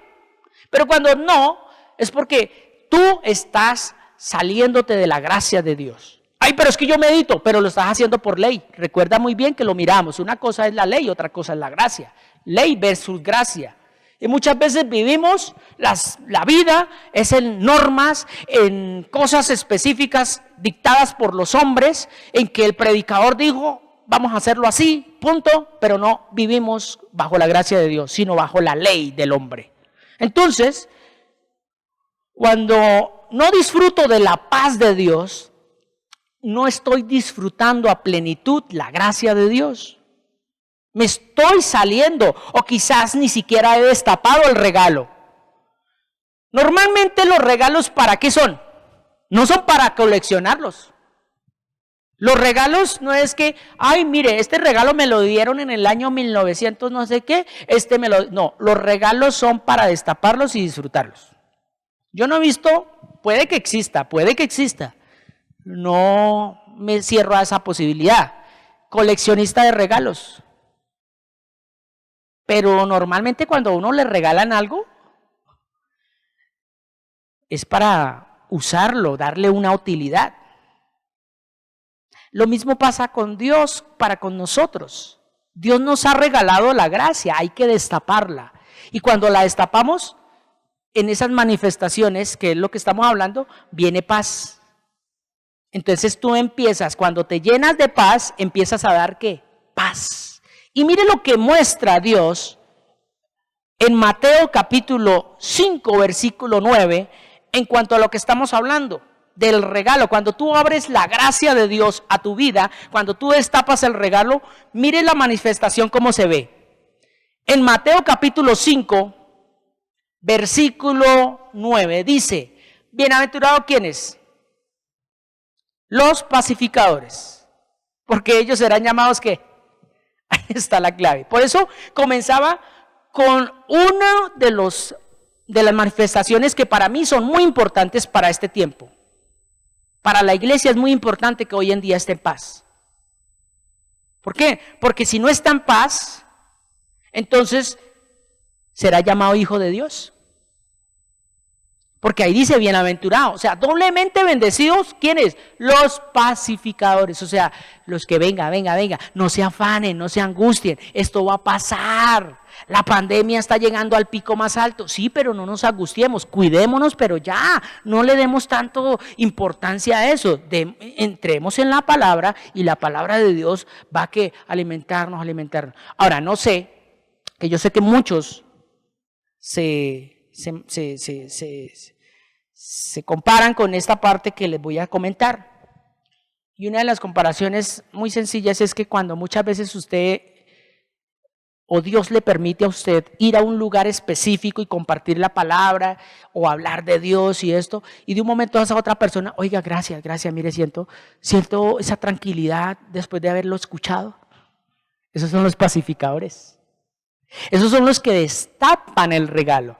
Pero cuando no, es porque tú estás saliéndote de la gracia de Dios. Ay, pero es que yo medito, pero lo estás haciendo por ley. Recuerda muy bien que lo miramos. Una cosa es la ley, otra cosa es la gracia. Ley versus gracia. Y muchas veces vivimos la vida es en normas, en cosas específicas dictadas por los hombres, en que el predicador dijo, vamos a hacerlo así, punto, pero no vivimos bajo la gracia de Dios, sino bajo la ley del hombre. Entonces, cuando no disfruto de la paz de Dios, no estoy disfrutando a plenitud la gracia de Dios. Me estoy saliendo, o quizás ni siquiera he destapado el regalo. Normalmente los regalos, ¿para qué son? No son para coleccionarlos. Los regalos no es que, ay, mire, este regalo me lo dieron en el año 1900 no sé qué, no, los regalos son para destaparlos y disfrutarlos. Yo no he visto, puede que exista, no me cierro a esa posibilidad, coleccionista de regalos. Pero normalmente cuando a uno le regalan algo, es para usarlo, darle una utilidad. Lo mismo pasa con Dios para con nosotros. Dios nos ha regalado la gracia, hay que destaparla. Y cuando la destapamos, en esas manifestaciones, que es lo que estamos hablando, viene paz. Entonces tú empiezas, cuando te llenas de paz, empiezas a dar ¿qué? Paz. Y mire lo que muestra Dios en Mateo capítulo 5, versículo 9, en cuanto a lo que estamos hablando, del regalo. Cuando tú abres la gracia de Dios a tu vida, cuando tú destapas el regalo, mire la manifestación cómo se ve. En Mateo capítulo 5, versículo 9, dice, bienaventurados ¿quiénes? Los pacificadores, porque ellos serán llamados ¿qué? Ahí está la clave. Por eso comenzaba con una de las manifestaciones que para mí son muy importantes para este tiempo. Para la iglesia es muy importante que hoy en día esté en paz. ¿Por qué? Porque si no está en paz, entonces será llamado hijo de Dios. Porque ahí dice bienaventurado, o sea, doblemente bendecidos, ¿quiénes? Los pacificadores, o sea, los que venga, no se afanen, no se angustien, esto va a pasar, la pandemia está llegando al pico más alto, sí, pero no nos angustiemos, cuidémonos, pero ya, no le demos tanto importancia a eso, entremos en la palabra y la palabra de Dios va a alimentarnos. Ahora, no sé, que yo sé que muchos se comparan con esta parte que les voy a comentar. Y una de las comparaciones muy sencillas es que cuando muchas veces usted o Dios le permite a usted ir a un lugar específico y compartir la palabra o hablar de Dios y esto, y de un momento a esa otra persona, oiga, gracias, mire, siento esa tranquilidad después de haberlo escuchado. Esos son los pacificadores. Esos son los que destapan el regalo.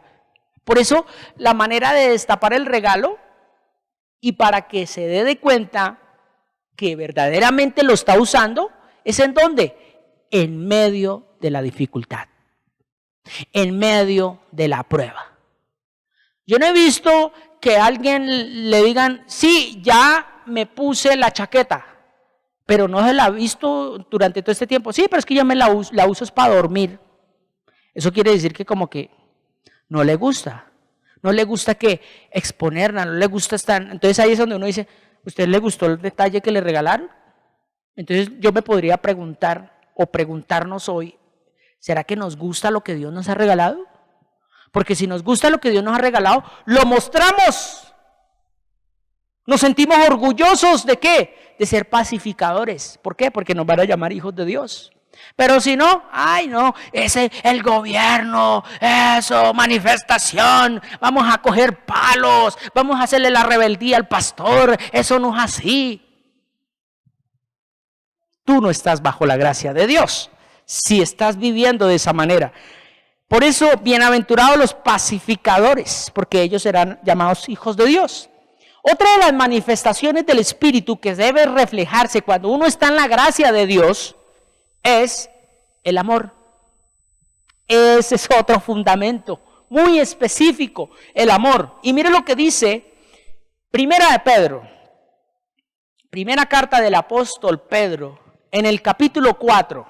Por eso la manera de destapar el regalo y para que se dé de cuenta que verdaderamente lo está usando es ¿en dónde? En medio de la dificultad, en medio de la prueba. Yo no he visto que a alguien le digan, sí, ya me puse la chaqueta, pero no se la ha visto durante todo este tiempo. Sí, pero es que yo la uso es para dormir. Eso quiere decir que como que no le gusta que exponerla, no le gusta estar. Entonces ahí es donde uno dice, ¿usted le gustó el detalle que le regalaron? Entonces yo me podría preguntar o preguntarnos hoy, ¿será que nos gusta lo que Dios nos ha regalado? Porque si nos gusta lo que Dios nos ha regalado, lo mostramos. Nos sentimos orgullosos ¿de qué? De ser pacificadores. ¿Por qué? Porque nos van a llamar hijos de Dios. Pero si no, ay no, el gobierno, eso, manifestación, vamos a coger palos, vamos a hacerle la rebeldía al pastor, eso no es así. Tú no estás bajo la gracia de Dios si estás viviendo de esa manera. Por eso, bienaventurados los pacificadores, porque ellos serán llamados hijos de Dios. Otra de las manifestaciones del Espíritu que debe reflejarse cuando uno está en la gracia de Dios es el amor. Ese es otro fundamento muy específico, el amor. Y mire lo que dice Primera de Pedro, primera carta del apóstol Pedro, en el capítulo 4,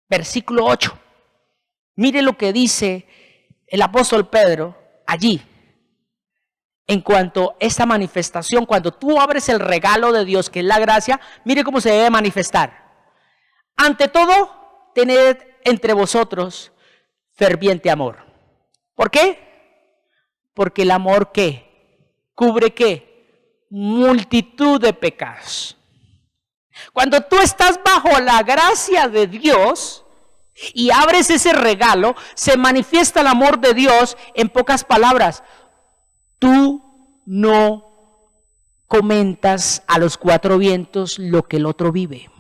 versículo 8. Mire lo que dice el apóstol Pedro allí. En cuanto a esta manifestación, cuando tú abres el regalo de Dios, que es la gracia, mire cómo se debe manifestar. Ante todo, tened entre vosotros ferviente amor. ¿Por qué? Porque el amor, ¿qué? ¿Cubre qué? Multitud de pecados. Cuando tú estás bajo la gracia de Dios y abres ese regalo, se manifiesta el amor de Dios. En pocas palabras, tú no comentas a los cuatro vientos lo que el otro vive.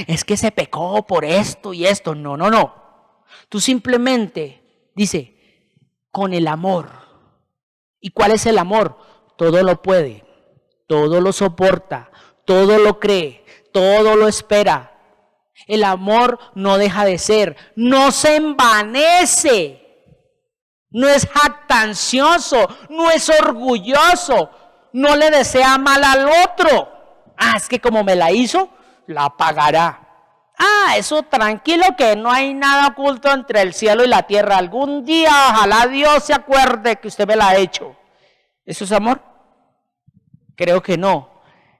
Es que se pecó por esto y esto. No, no, no. Tú simplemente dice, con el amor. ¿Y cuál es el amor? Todo lo puede, todo lo soporta, todo lo cree, todo lo espera. El amor no deja de ser, no se envanece, no es jactancioso, no es orgulloso, no le desea mal al otro. Es que como me la hizo, la pagará. Eso tranquilo, que no hay nada oculto entre el cielo y la tierra. Algún día ojalá Dios se acuerde que usted me la ha hecho. ¿Eso es amor? Creo que no.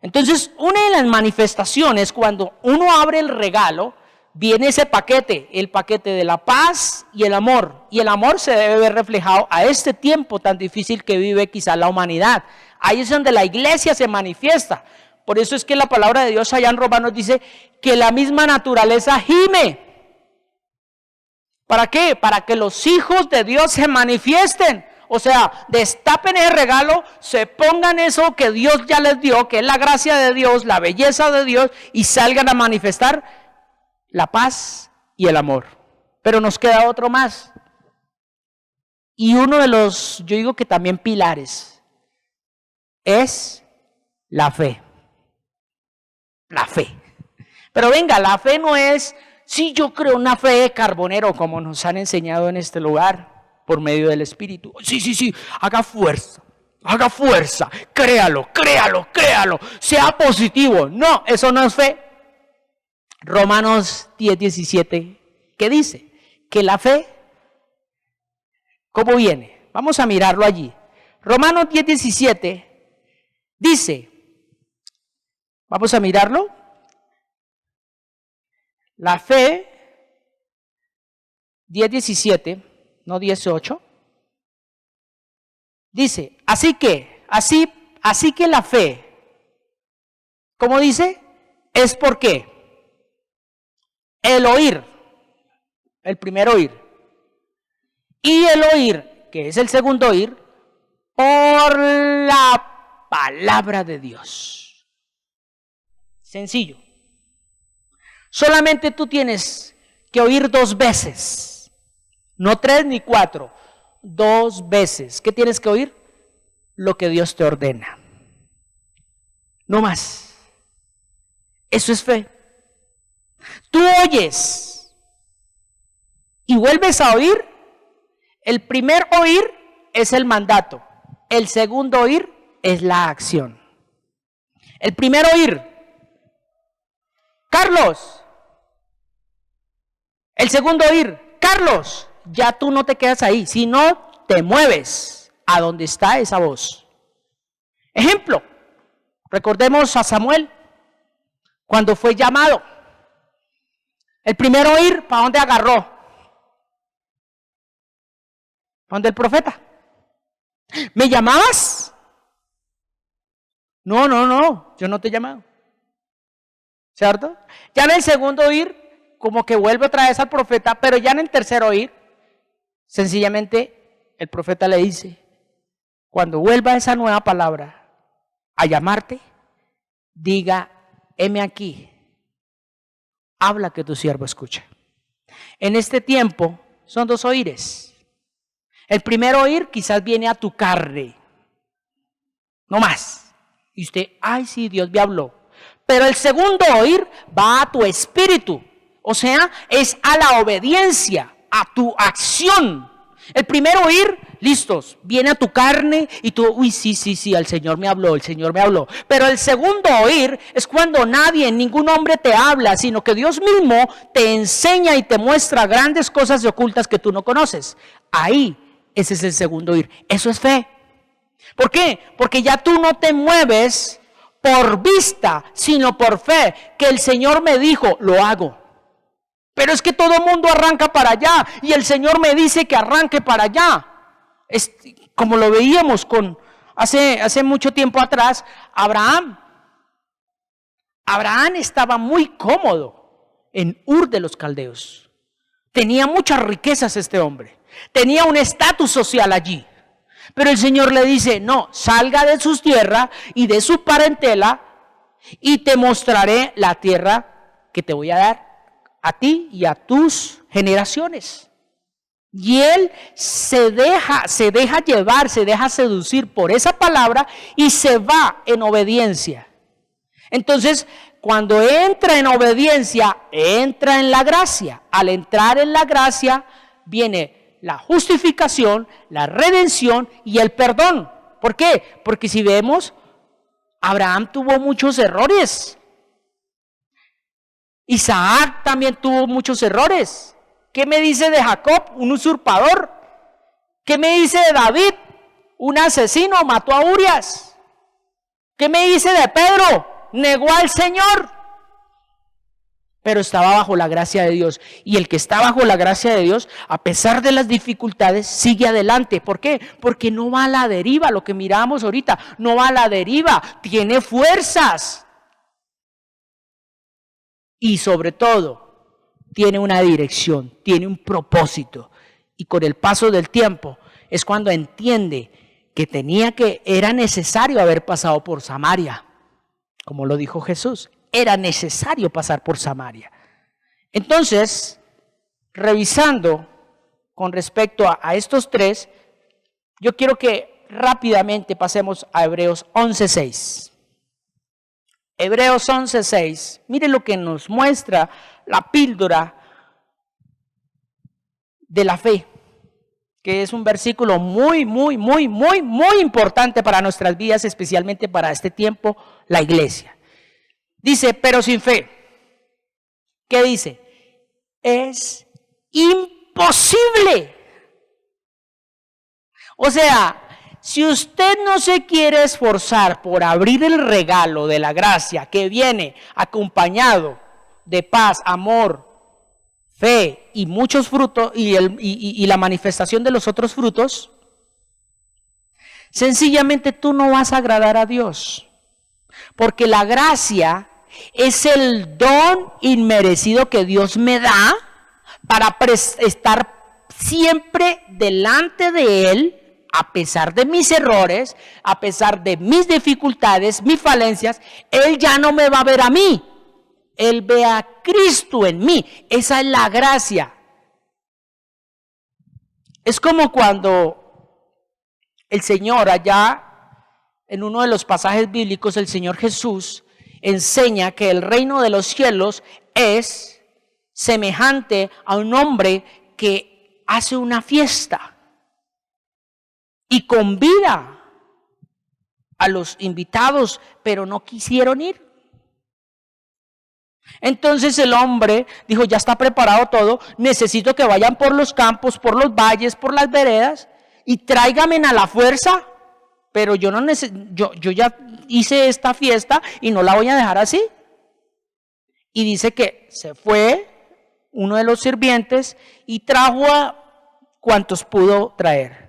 Entonces, una de las manifestaciones, cuando uno abre el regalo, viene ese paquete, el paquete de la paz y el amor. Y el amor se debe ver reflejado a este tiempo tan difícil que vive quizás la humanidad. Ahí es donde la iglesia se manifiesta. Por eso es que la palabra de Dios allá en Romanos dice que la misma naturaleza gime. ¿Para qué? Para que los hijos de Dios se manifiesten. O sea, destapen el regalo, se pongan eso que Dios ya les dio, que es la gracia de Dios, la belleza de Dios, y salgan a manifestar la paz y el amor. Pero nos queda otro más. Y uno de los, yo digo que también pilares, es la fe. La fe. Pero venga, la fe no es, sí, yo creo una fe de carbonero, como nos han enseñado en este lugar, por medio del Espíritu. Sí, haga fuerza, créalo, sea positivo. No, eso no es fe. Romanos 10:17, ¿qué dice? Que la fe, ¿cómo viene? Vamos a mirarlo allí. Romanos 10:17 dice, vamos a mirarlo. La fe, 10:17, no 18, dice, así que la fe, ¿cómo dice? Es porque el oír, el primer oír, y el oír, que es el segundo oír, por la palabra de Dios. Sencillo. Solamente tú tienes que oír 2 veces, no 3 ni 4, 2 veces. ¿Qué tienes que oír? Lo que Dios te ordena. No más. Eso es fe. Tú oyes y vuelves a oír. El primer oír es el mandato. El segundo oír es la acción. El primer oír, Carlos. El segundo oír, Carlos. Ya tú no te quedas ahí, sino te mueves a donde está esa voz. Ejemplo, recordemos a Samuel cuando fue llamado. El primer oír, ¿para dónde agarró? ¿Para dónde el profeta? ¿Me llamabas? No, yo no te he llamado. ¿Cierto? Ya en el segundo oír, como que vuelve otra vez al profeta, pero ya en el tercer oír, sencillamente el profeta le dice, cuando vuelva esa nueva palabra a llamarte, diga, heme aquí, habla que tu siervo escucha. En este tiempo son dos oíres. El primer oír quizás viene a tu carne, no más. Y usted, ay sí, Dios me habló. Pero el segundo oír va a tu espíritu, o sea, es a la obediencia, a tu acción. El primer oír, listos, viene a tu carne y tú, uy, sí, el Señor me habló, el Señor me habló. Pero el segundo oír es cuando nadie, ningún hombre te habla, sino que Dios mismo te enseña y te muestra grandes cosas ocultas que tú no conoces. Ahí, ese es el segundo oír. Eso es fe. ¿Por qué? Porque ya tú no te mueves por vista, sino por fe, que el Señor me dijo, lo hago. Pero es que todo el mundo arranca para allá y el Señor me dice que arranque para allá. Es como lo veíamos hace mucho tiempo atrás, Abraham. Abraham estaba muy cómodo en Ur de los Caldeos. Tenía muchas riquezas este hombre. Tenía un estatus social allí. Pero el Señor le dice, no, salga de sus tierras y de su parentela y te mostraré la tierra que te voy a dar a ti y a tus generaciones. Y él se deja llevar, se deja seducir por esa palabra y se va en obediencia. Entonces, cuando entra en obediencia, entra en la gracia. Al entrar en la gracia, viene la justificación, la redención y el perdón. ¿Por qué? Porque si vemos, Abraham tuvo muchos errores. Isaac también tuvo muchos errores. ¿Qué me dice de Jacob? Un usurpador. ¿Qué me dice de David? Un asesino, mató a Urias. ¿Qué me dice de Pedro? Negó al Señor. Pero estaba bajo la gracia de Dios. Y el que está bajo la gracia de Dios, a pesar de las dificultades, sigue adelante. ¿Por qué? Porque no va a la deriva, lo que mirábamos ahorita. No va a la deriva, tiene fuerzas. Y sobre todo, tiene una dirección, tiene un propósito. Y con el paso del tiempo es cuando entiende que era necesario haber pasado por Samaria. Como lo dijo Jesús, era necesario pasar por Samaria. Entonces, revisando con respecto a estos tres, yo quiero que rápidamente pasemos a Hebreos 11:6. Hebreos 11:6, mire lo que nos muestra la píldora de la fe, que es un versículo muy importante para nuestras vidas, especialmente para este tiempo, la iglesia. Dice, pero sin fe, ¿qué dice? Es imposible. O sea, si usted no se quiere esforzar por abrir el regalo de la gracia que viene acompañado de paz, amor, fe y muchos frutos y la manifestación de los otros frutos, sencillamente tú no vas a agradar a Dios. Porque la gracia es el don inmerecido que Dios me da para estar siempre delante de Él. A pesar de mis errores, a pesar de mis dificultades, mis falencias, Él ya no me va a ver a mí. Él ve a Cristo en mí. Esa es la gracia. Es como cuando el Señor allá, en uno de los pasajes bíblicos, el Señor Jesús enseña que el reino de los cielos es semejante a un hombre que hace una fiesta y convida a los invitados, pero no quisieron ir. Entonces el hombre dijo, ya está preparado todo, necesito que vayan por los campos, por los valles, por las veredas y tráiganme a la fuerza, pero yo ya hice esta fiesta y no la voy a dejar así. Y dice que se fue uno de los sirvientes y trajo a cuantos pudo traer.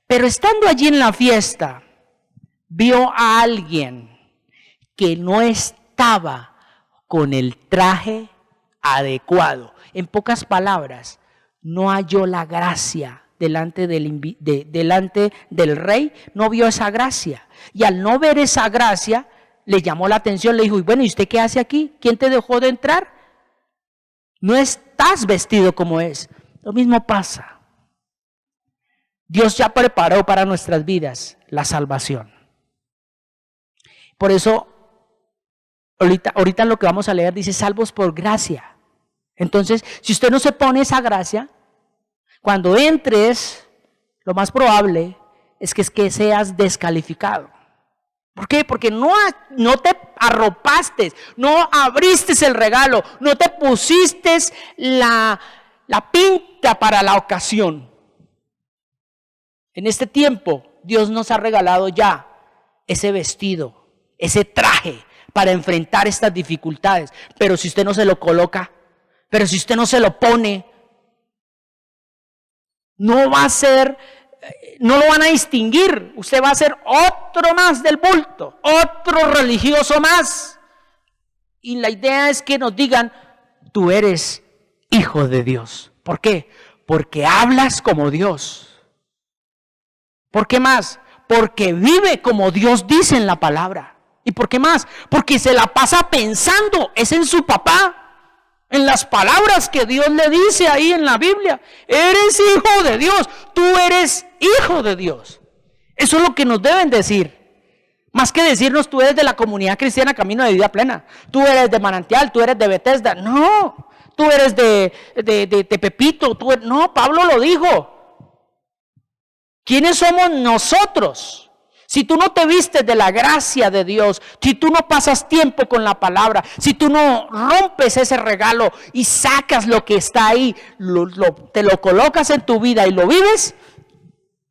Pero estando allí en la fiesta, vio a alguien que no estaba con el traje adecuado. En pocas palabras, no halló la gracia delante del rey, no vio esa gracia. Y al no ver esa gracia, le llamó la atención, le dijo, y bueno, ¿y usted qué hace aquí? ¿Quién te dejó de entrar? No estás vestido como es. Lo mismo pasa. Dios ya preparó para nuestras vidas la salvación. Por eso, ahorita lo que vamos a leer dice salvos por gracia. Entonces, si usted no se pone esa gracia, cuando entres, lo más probable es que seas descalificado. ¿Por qué? Porque no te arropaste, no abriste el regalo, no te pusiste la pinta para la ocasión. En este tiempo, Dios nos ha regalado ya ese vestido, ese traje para enfrentar estas dificultades. Pero si usted no se lo coloca, pero si usted no se lo pone, no lo van a distinguir. Usted va a ser otro más del bulto, otro religioso más. Y la idea es que nos digan, tú eres hijo de Dios. ¿Por qué? Porque hablas como Dios. ¿Por qué más? Porque vive como Dios dice en la palabra. ¿Y por qué más? Porque se la pasa pensando, es en su papá. En las palabras que Dios le dice ahí en la Biblia. Eres hijo de Dios. Tú eres hijo de Dios. Eso es lo que nos deben decir. Más que decirnos tú eres de la comunidad cristiana Camino de Vida Plena. Tú eres de Manantial, tú eres de Bethesda. No, tú eres de Pepito. No, Pablo lo dijo. ¿Quiénes somos nosotros? Si tú no te vistes de la gracia de Dios, si tú no pasas tiempo con la palabra, si tú no rompes ese regalo y sacas lo que está ahí, te lo colocas en tu vida y lo vives,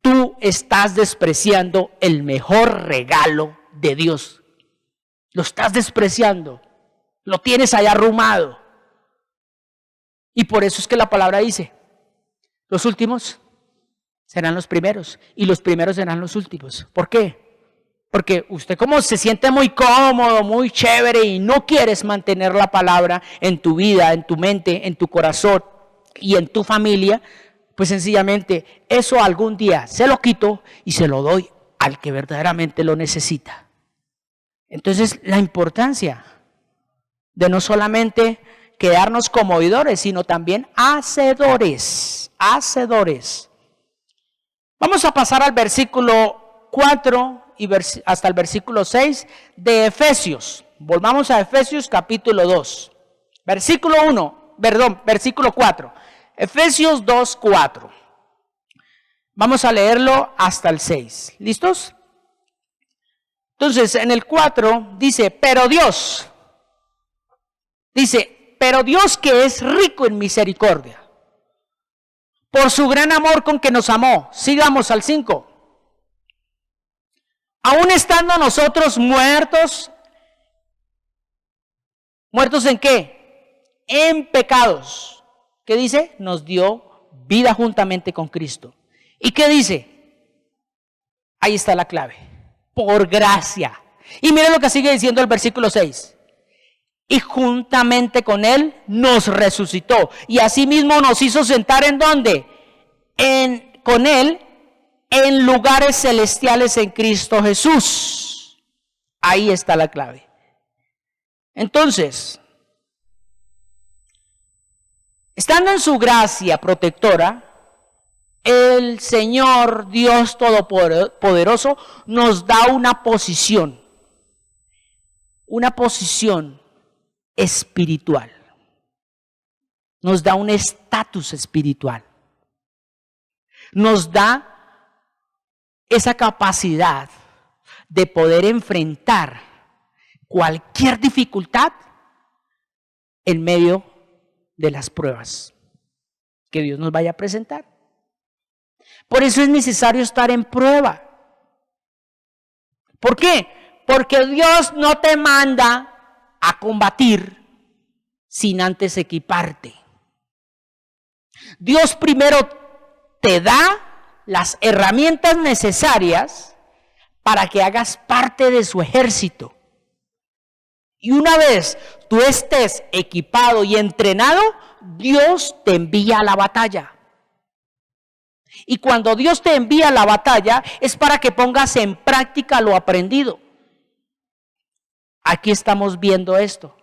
tú estás despreciando el mejor regalo de Dios. Lo estás despreciando, lo tienes allá arrumado. Y por eso es que la palabra dice, los últimos serán los primeros y los primeros serán los últimos. ¿Por qué? Porque usted como se siente muy cómodo, muy chévere y no quieres mantener la palabra en tu vida, en tu mente, en tu corazón y en tu familia, pues sencillamente eso algún día se lo quito y se lo doy al que verdaderamente lo necesita. Entonces la importancia de no solamente quedarnos como oidores, sino también hacedores. Vamos a pasar al versículo 4 y hasta el versículo 6 de Efesios. Volvamos a Efesios capítulo 2. Versículo 4. Efesios 2, 4. Vamos a leerlo hasta el 6. ¿Listos? Entonces, en el 4 dice, pero Dios que es rico en misericordia, por su gran amor con que nos amó. Sigamos al 5. Aún estando nosotros muertos ¿en qué? En pecados. ¿Qué dice? Nos dio vida juntamente con Cristo. ¿Y qué dice? Ahí está la clave. Por gracia. Y miren lo que sigue diciendo el versículo 6. Y juntamente con Él nos resucitó. Y asimismo nos hizo sentar ¿en dónde? Con Él en lugares celestiales en Cristo Jesús. Ahí está la clave. Entonces, estando en su gracia protectora, el Señor Dios Todopoderoso nos da una posición espiritual. Nos da un estatus espiritual. Nos da esa capacidad de poder enfrentar cualquier dificultad en medio de las pruebas que Dios nos vaya a presentar. Por eso es necesario estar en prueba. ¿Por qué? Porque Dios no te manda a combatir sin antes equiparte. Dios primero te da las herramientas necesarias para que hagas parte de su ejército. Y una vez tú estés equipado y entrenado, Dios te envía a la batalla. Y cuando Dios te envía a la batalla es para que pongas en práctica lo aprendido. Aquí estamos viendo esto.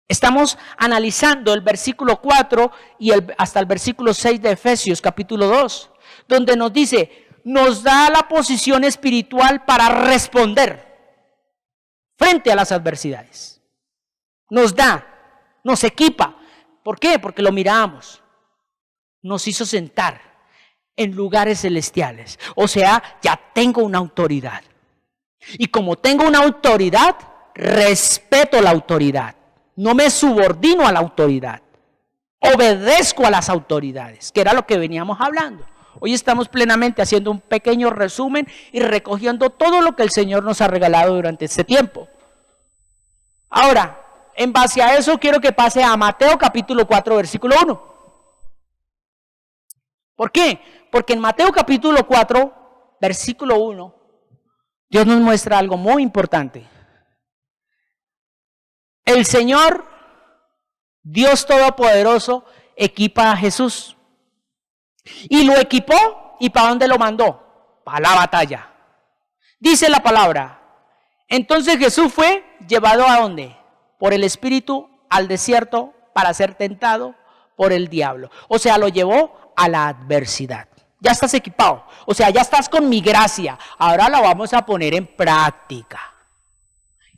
Estamos analizando el versículo 4 y hasta el versículo 6 de Efesios capítulo 2, donde nos dice, nos da la posición espiritual para responder frente a las adversidades. Nos da, nos equipa. ¿Por qué? Porque lo miramos. Nos hizo sentar en lugares celestiales. O sea, ya tengo una autoridad. Y como tengo una autoridad, respeto la autoridad. No me subordino a la autoridad. Obedezco a las autoridades, que era lo que veníamos hablando. Hoy estamos plenamente haciendo un pequeño resumen y recogiendo todo lo que el Señor nos ha regalado durante este tiempo. Ahora, en base a eso, quiero que pase a Mateo capítulo 4, versículo 1. ¿Por qué? Porque en Mateo capítulo 4, versículo 1, Dios nos muestra algo muy importante. El Señor, Dios Todopoderoso, equipa a Jesús. Y lo equipó, ¿y para dónde lo mandó? Para la batalla. Dice la palabra. Entonces Jesús fue llevado ¿a dónde? Por el Espíritu al desierto para ser tentado por el diablo. O sea, lo llevó a la adversidad. Ya estás equipado. O sea, ya estás con mi gracia. Ahora la vamos a poner en práctica.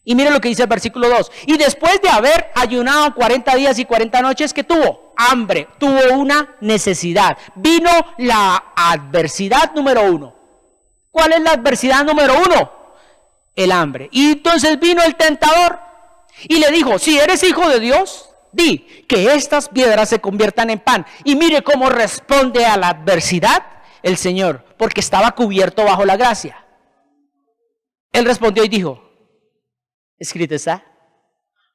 Y mire lo que dice el versículo 2. Y después de haber ayunado 40 días y 40 noches, ¿qué tuvo? Hambre, tuvo una necesidad. Vino la adversidad número 1. ¿Cuál es la adversidad número 1? El hambre. Y entonces vino el tentador y le dijo, si eres hijo de Dios, di que estas piedras se conviertan en pan. Y mire cómo responde a la adversidad el Señor, porque estaba cubierto bajo la gracia. Él respondió y dijo, escrito está,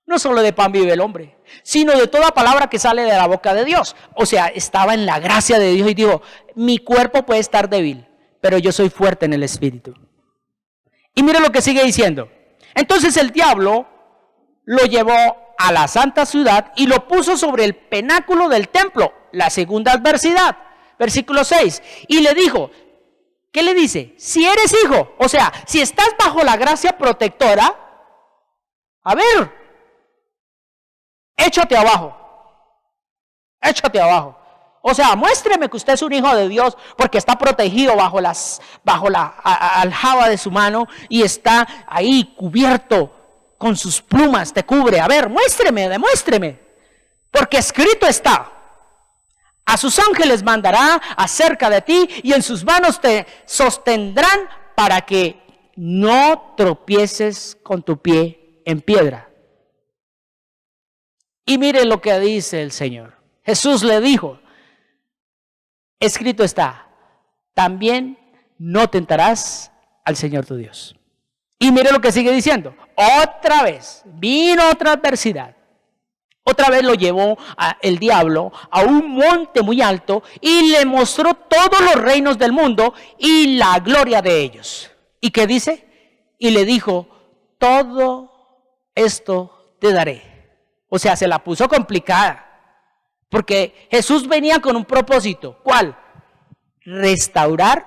no solo de pan vive el hombre, sino de toda palabra que sale de la boca de Dios. O sea, estaba en la gracia de Dios y dijo, mi cuerpo puede estar débil, pero yo soy fuerte en el espíritu. Y mire lo que sigue diciendo. Entonces el diablo lo llevó a la santa ciudad y lo puso sobre el penáculo del templo, la segunda adversidad. Versículo 6, y le dijo, ¿qué le dice? Si eres hijo, o sea, si estás bajo la gracia protectora, a ver, échate abajo, échate abajo. O sea, muéstreme que usted es un hijo de Dios porque está protegido bajo la aljaba de su mano y está ahí cubierto con sus plumas, te cubre. A ver, muéstreme, demuéstreme, porque escrito está. A sus ángeles mandará acerca de ti y en sus manos te sostendrán para que no tropieces con tu pie en piedra. Y mire lo que dice el Señor. Jesús le dijo, escrito está, también no tentarás al Señor tu Dios. Y mire lo que sigue diciendo. Otra vez, vino otra adversidad. Otra vez lo llevó el diablo a un monte muy alto y le mostró todos los reinos del mundo y la gloria de ellos. ¿Y qué dice? Y le dijo, todo esto te daré. O sea, se la puso complicada. Porque Jesús venía con un propósito. ¿Cuál? Restaurar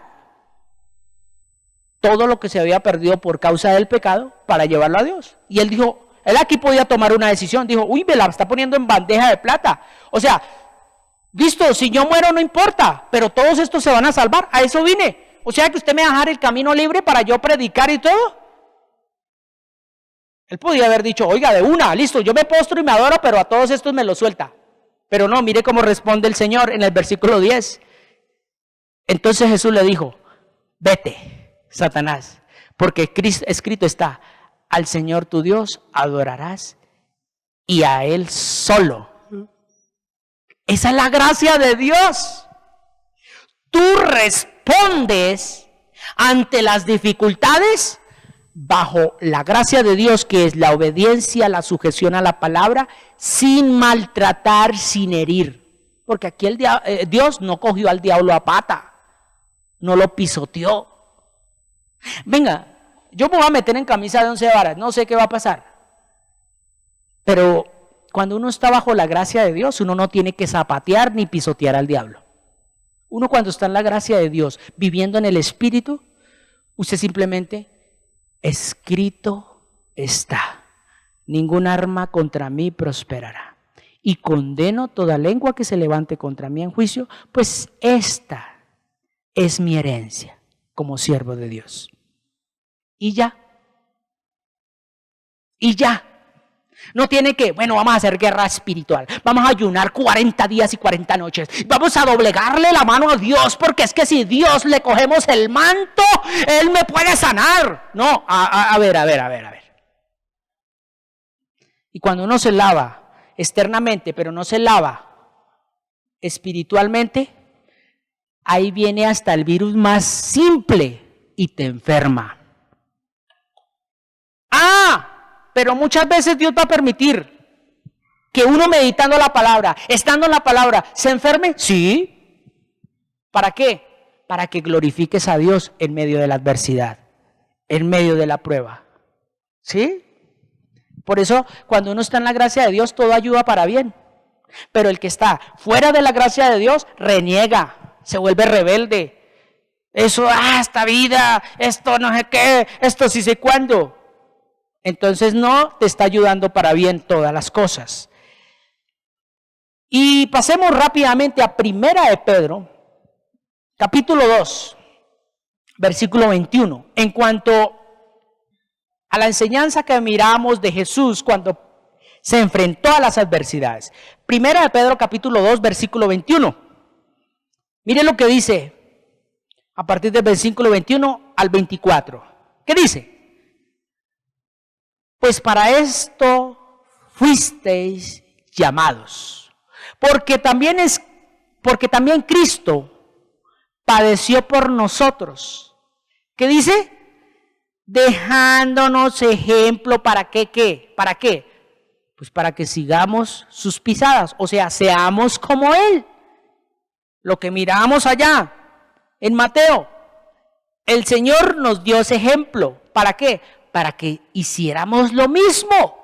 todo lo que se había perdido por causa del pecado para llevarlo a Dios. Y él dijo, él aquí podía tomar una decisión. Dijo, uy, me la está poniendo en bandeja de plata. O sea, listo, si yo muero no importa, pero todos estos se van a salvar. A eso vine. O sea que usted me va a dejar el camino libre para yo predicar y todo. Él podía haber dicho, oiga, de una, listo, yo me postro y me adoro, pero a todos estos me los suelta. Pero no, mire cómo responde el Señor en el versículo 10. Entonces Jesús le dijo, vete, Satanás, porque escrito está, al Señor tu Dios adorarás y a Él solo. Esa es la gracia de Dios. Tú respondes ante las dificultades bajo la gracia de Dios, que es la obediencia, la sujeción a la palabra, sin maltratar, sin herir. Porque aquí Dios no cogió al diablo a pata, no lo pisoteó. Venga, yo me voy a meter en camisa de 11 varas, no sé qué va a pasar. Pero cuando uno está bajo la gracia de Dios, uno no tiene que zapatear ni pisotear al diablo. Uno cuando está en la gracia de Dios, viviendo en el Espíritu, usted simplemente, escrito está, ningún arma contra mí prosperará. Y condeno toda lengua que se levante contra mí en juicio, pues esta es mi herencia como siervo de Dios. Y ya. No tiene que, bueno, vamos a hacer guerra espiritual, vamos a ayunar 40 días y 40 noches, vamos a doblegarle la mano a Dios, porque es que si Dios le cogemos el manto, Él me puede sanar. No, a ver. Y cuando uno se lava externamente, pero no se lava espiritualmente, ahí viene hasta el virus más simple y te enferma. Pero muchas veces Dios va a permitir que uno meditando la palabra, estando en la palabra, se enferme. Sí. ¿Para qué? Para que glorifiques a Dios en medio de la adversidad, en medio de la prueba. ¿Sí? Por eso, cuando uno está en la gracia de Dios, todo ayuda para bien. Pero el que está fuera de la gracia de Dios, reniega, se vuelve rebelde. Eso, esta vida, esto no sé qué, esto sí sé cuándo. Entonces no te está ayudando para bien todas las cosas. Y pasemos rápidamente a Primera de Pedro, capítulo 2, versículo 21. En cuanto a la enseñanza que miramos de Jesús cuando se enfrentó a las adversidades. Primera de Pedro, capítulo 2, versículo 21. Mire lo que dice a partir del versículo 21 al 24. ¿Qué dice? Pues para esto fuisteis llamados, porque también Cristo padeció por nosotros. ¿Qué dice? Dejándonos ejemplo para qué. Pues para que sigamos sus pisadas, o sea, seamos como Él. Lo que miramos allá en Mateo, el Señor nos dio ese ejemplo. ¿Para qué? Para que hiciéramos lo mismo.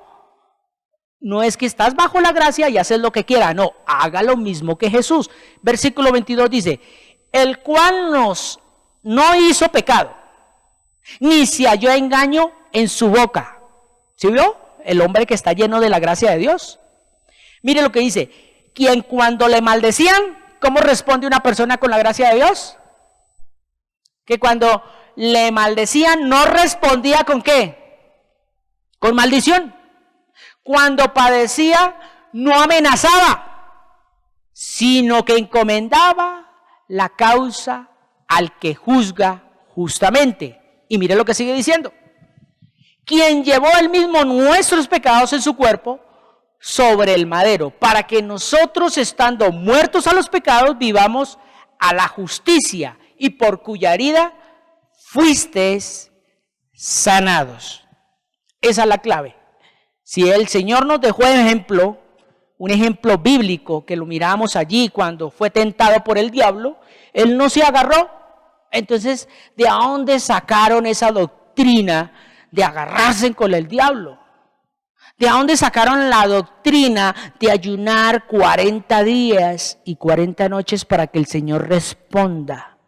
No es que estás bajo la gracia y haces lo que quiera, no, haga lo mismo que Jesús. Versículo 22 dice, el cual no hizo pecado, ni se halló engaño en su boca. ¿Sí vio? El hombre que está lleno de la gracia de Dios. Mire lo que dice, quien cuando le maldecían, ¿cómo responde una persona con la gracia de Dios? Que cuando le maldecían, no respondía ¿con qué? Con maldición. Cuando padecía, no amenazaba, sino que encomendaba la causa al que juzga justamente. Y mire lo que sigue diciendo. Quien llevó él mismo nuestros pecados en su cuerpo sobre el madero, para que nosotros, estando muertos a los pecados, vivamos a la justicia, y por cuya herida fuisteis sanados. Esa es la clave. Si el Señor nos dejó ejemplo, un ejemplo bíblico que lo miramos allí cuando fue tentado por el diablo, Él no se agarró. Entonces, ¿de dónde sacaron esa doctrina de agarrarse con el diablo? ¿De dónde sacaron la doctrina de ayunar 40 días y 40 noches para que el Señor responda?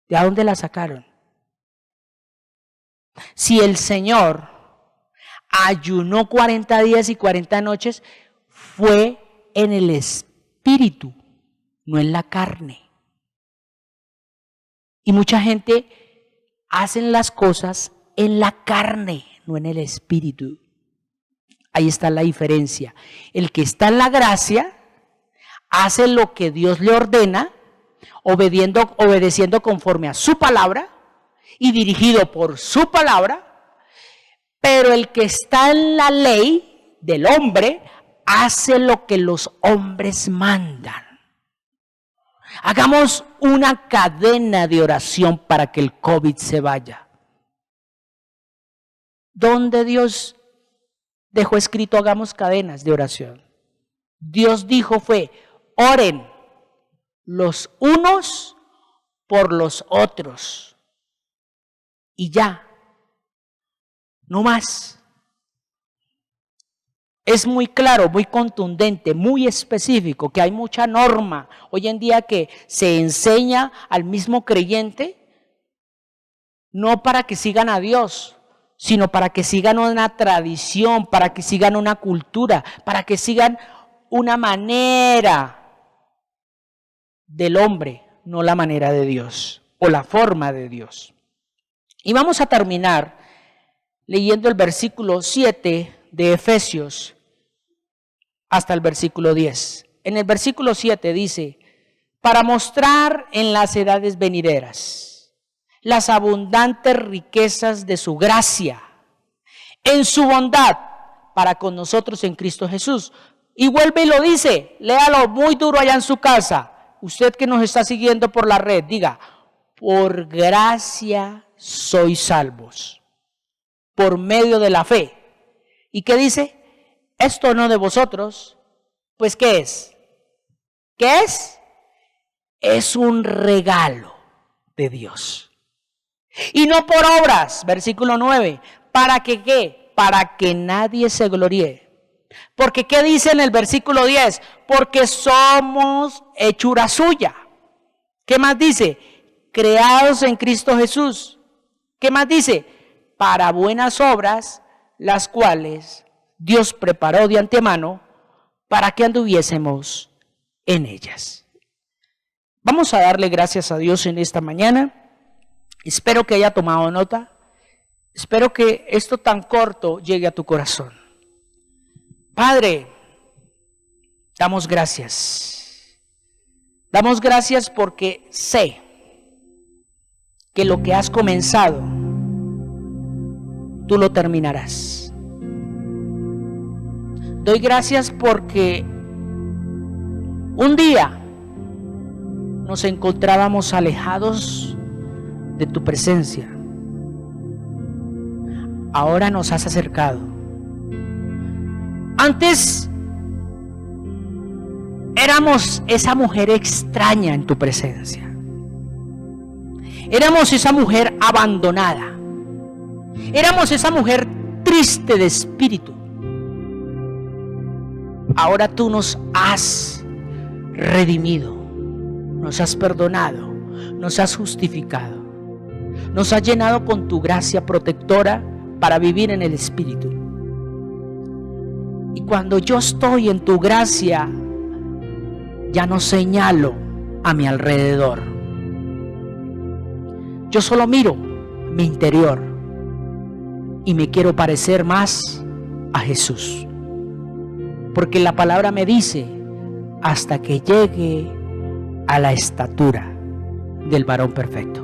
¿De dónde la sacaron? Si el Señor ayunó 40 días y 40 noches, fue en el espíritu, no en la carne. Y mucha gente hace las cosas en la carne, no en el espíritu. Ahí está la diferencia. El que está en la gracia hace lo que Dios le ordena, obedeciendo conforme a su palabra y dirigido por su palabra, pero el que está en la ley del hombre hace lo que los hombres mandan. Hagamos una cadena de oración para que el COVID se vaya. ¿Dónde Dios dejó escrito hagamos cadenas de oración? Dios dijo fue, oren los unos por los otros. Y ya, no más. Es muy claro, muy contundente, muy específico, que hay mucha norma hoy en día que se enseña al mismo creyente, no para que sigan a Dios, sino para que sigan una tradición, para que sigan una cultura, para que sigan una manera del hombre, no la manera de Dios o la forma de Dios. Y vamos a terminar leyendo el versículo 7 de Efesios hasta el versículo 10. En el versículo 7 dice: para mostrar en las edades venideras las abundantes riquezas de su gracia, en su bondad para con nosotros en Cristo Jesús. Y vuelve y lo dice, léalo muy duro allá en su casa. Usted que nos está siguiendo por la red, diga: por gracia sois salvos, por medio de la fe. ¿Y qué dice? Esto no de vosotros, pues ¿qué es? ¿Qué es? Es un regalo de Dios. Y no por obras, versículo 9, ¿para que qué? Para que nadie se gloríe. Porque ¿qué dice en el versículo 10? Porque somos hechura suya. ¿Qué más dice? Creados en Cristo Jesús. ¿Qué más dice? Para buenas obras, las cuales Dios preparó de antemano para que anduviésemos en ellas. Vamos a darle gracias a Dios en esta mañana. Espero que haya tomado nota. Espero que esto tan corto llegue a tu corazón. Padre, damos gracias. Damos gracias porque sé que lo que has comenzado, tú lo terminarás. Doy gracias porque un día nos encontrábamos alejados de tu presencia. Ahora nos has acercado. Antes éramos esa mujer extraña en tu presencia. Éramos esa mujer abandonada. Éramos esa mujer triste de espíritu. Ahora tú nos has redimido, nos has perdonado, nos has justificado. Nos has llenado con tu gracia protectora para vivir en el Espíritu. Y cuando yo estoy en tu gracia, ya no señalo a mi alrededor. Yo solo miro mi interior y me quiero parecer más a Jesús. Porque la palabra me dice, hasta que llegue a la estatura del varón perfecto.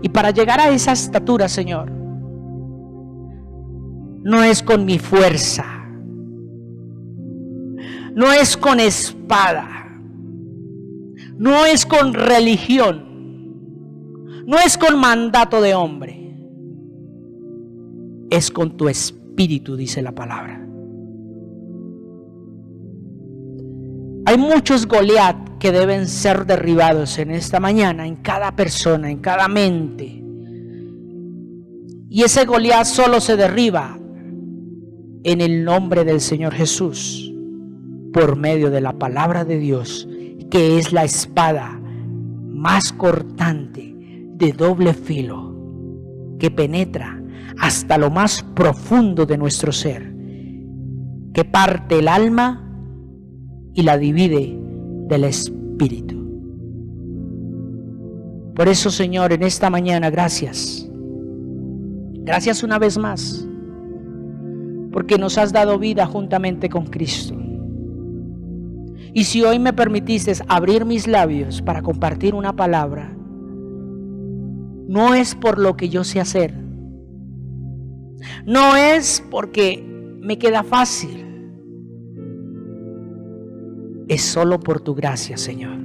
Y para llegar a esa estatura, Señor, no es con mi fuerza, no es con espada, no es con religión, no es con mandato de hombre, es con tu espíritu, dice la palabra. Hay muchos Goliat que deben ser derribados en esta mañana, en cada persona, en cada mente. Y ese Goliat solo se derriba en el nombre del Señor Jesús, por medio de la palabra de Dios, que es la espada más cortante, de doble filo, que penetra hasta lo más profundo de nuestro ser, que parte el alma y la divide del espíritu. Por eso, Señor, en esta mañana, gracias. Gracias una vez más, porque nos has dado vida juntamente con Cristo. Y si hoy me permitiste abrir mis labios para compartir una palabra, no es por lo que yo sé hacer, no es porque me queda fácil, es solo por tu gracia, Señor.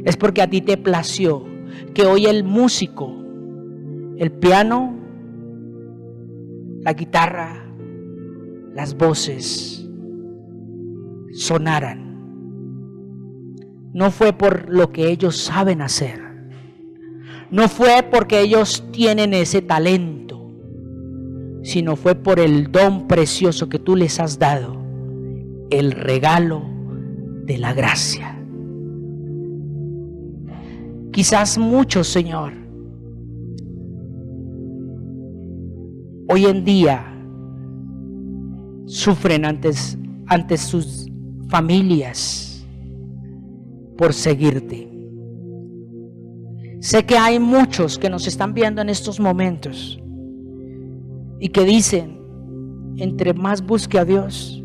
Es porque a ti te plació que hoy el músico, el piano, la guitarra, las voces sonaran. No fue por lo que ellos saben hacer, no fue porque ellos tienen ese talento, sino fue por el don precioso que tú les has dado, el regalo de la gracia. Quizás muchos, Señor, hoy en día sufren ante sus familias por seguirte. Sé que hay muchos que nos están viendo en estos momentos y que dicen, entre más busque a Dios,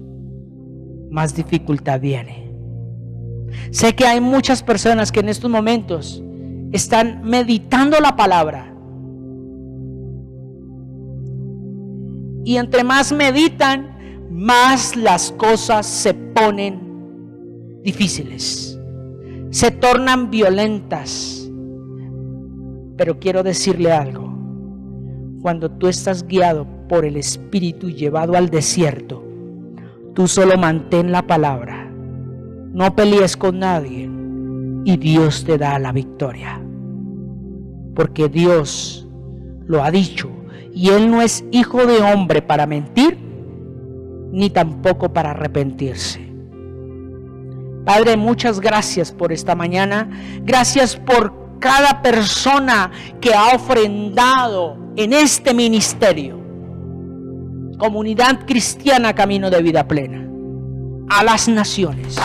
más dificultad viene. Sé que hay muchas personas que en estos momentos están meditando la palabra. Y entre más meditan, más las cosas se ponen difíciles, se tornan violentas. Pero quiero decirle algo: cuando tú estás guiado por el Espíritu y llevado al desierto, tú solo mantén la palabra, no pelees con nadie y Dios te da la victoria. Porque Dios lo ha dicho y Él no es hijo de hombre para mentir, ni tampoco para arrepentirse. Padre, muchas gracias por esta mañana. Gracias por cada persona que ha ofrendado en este ministerio, Comunidad Cristiana Camino de Vida Plena, a las naciones.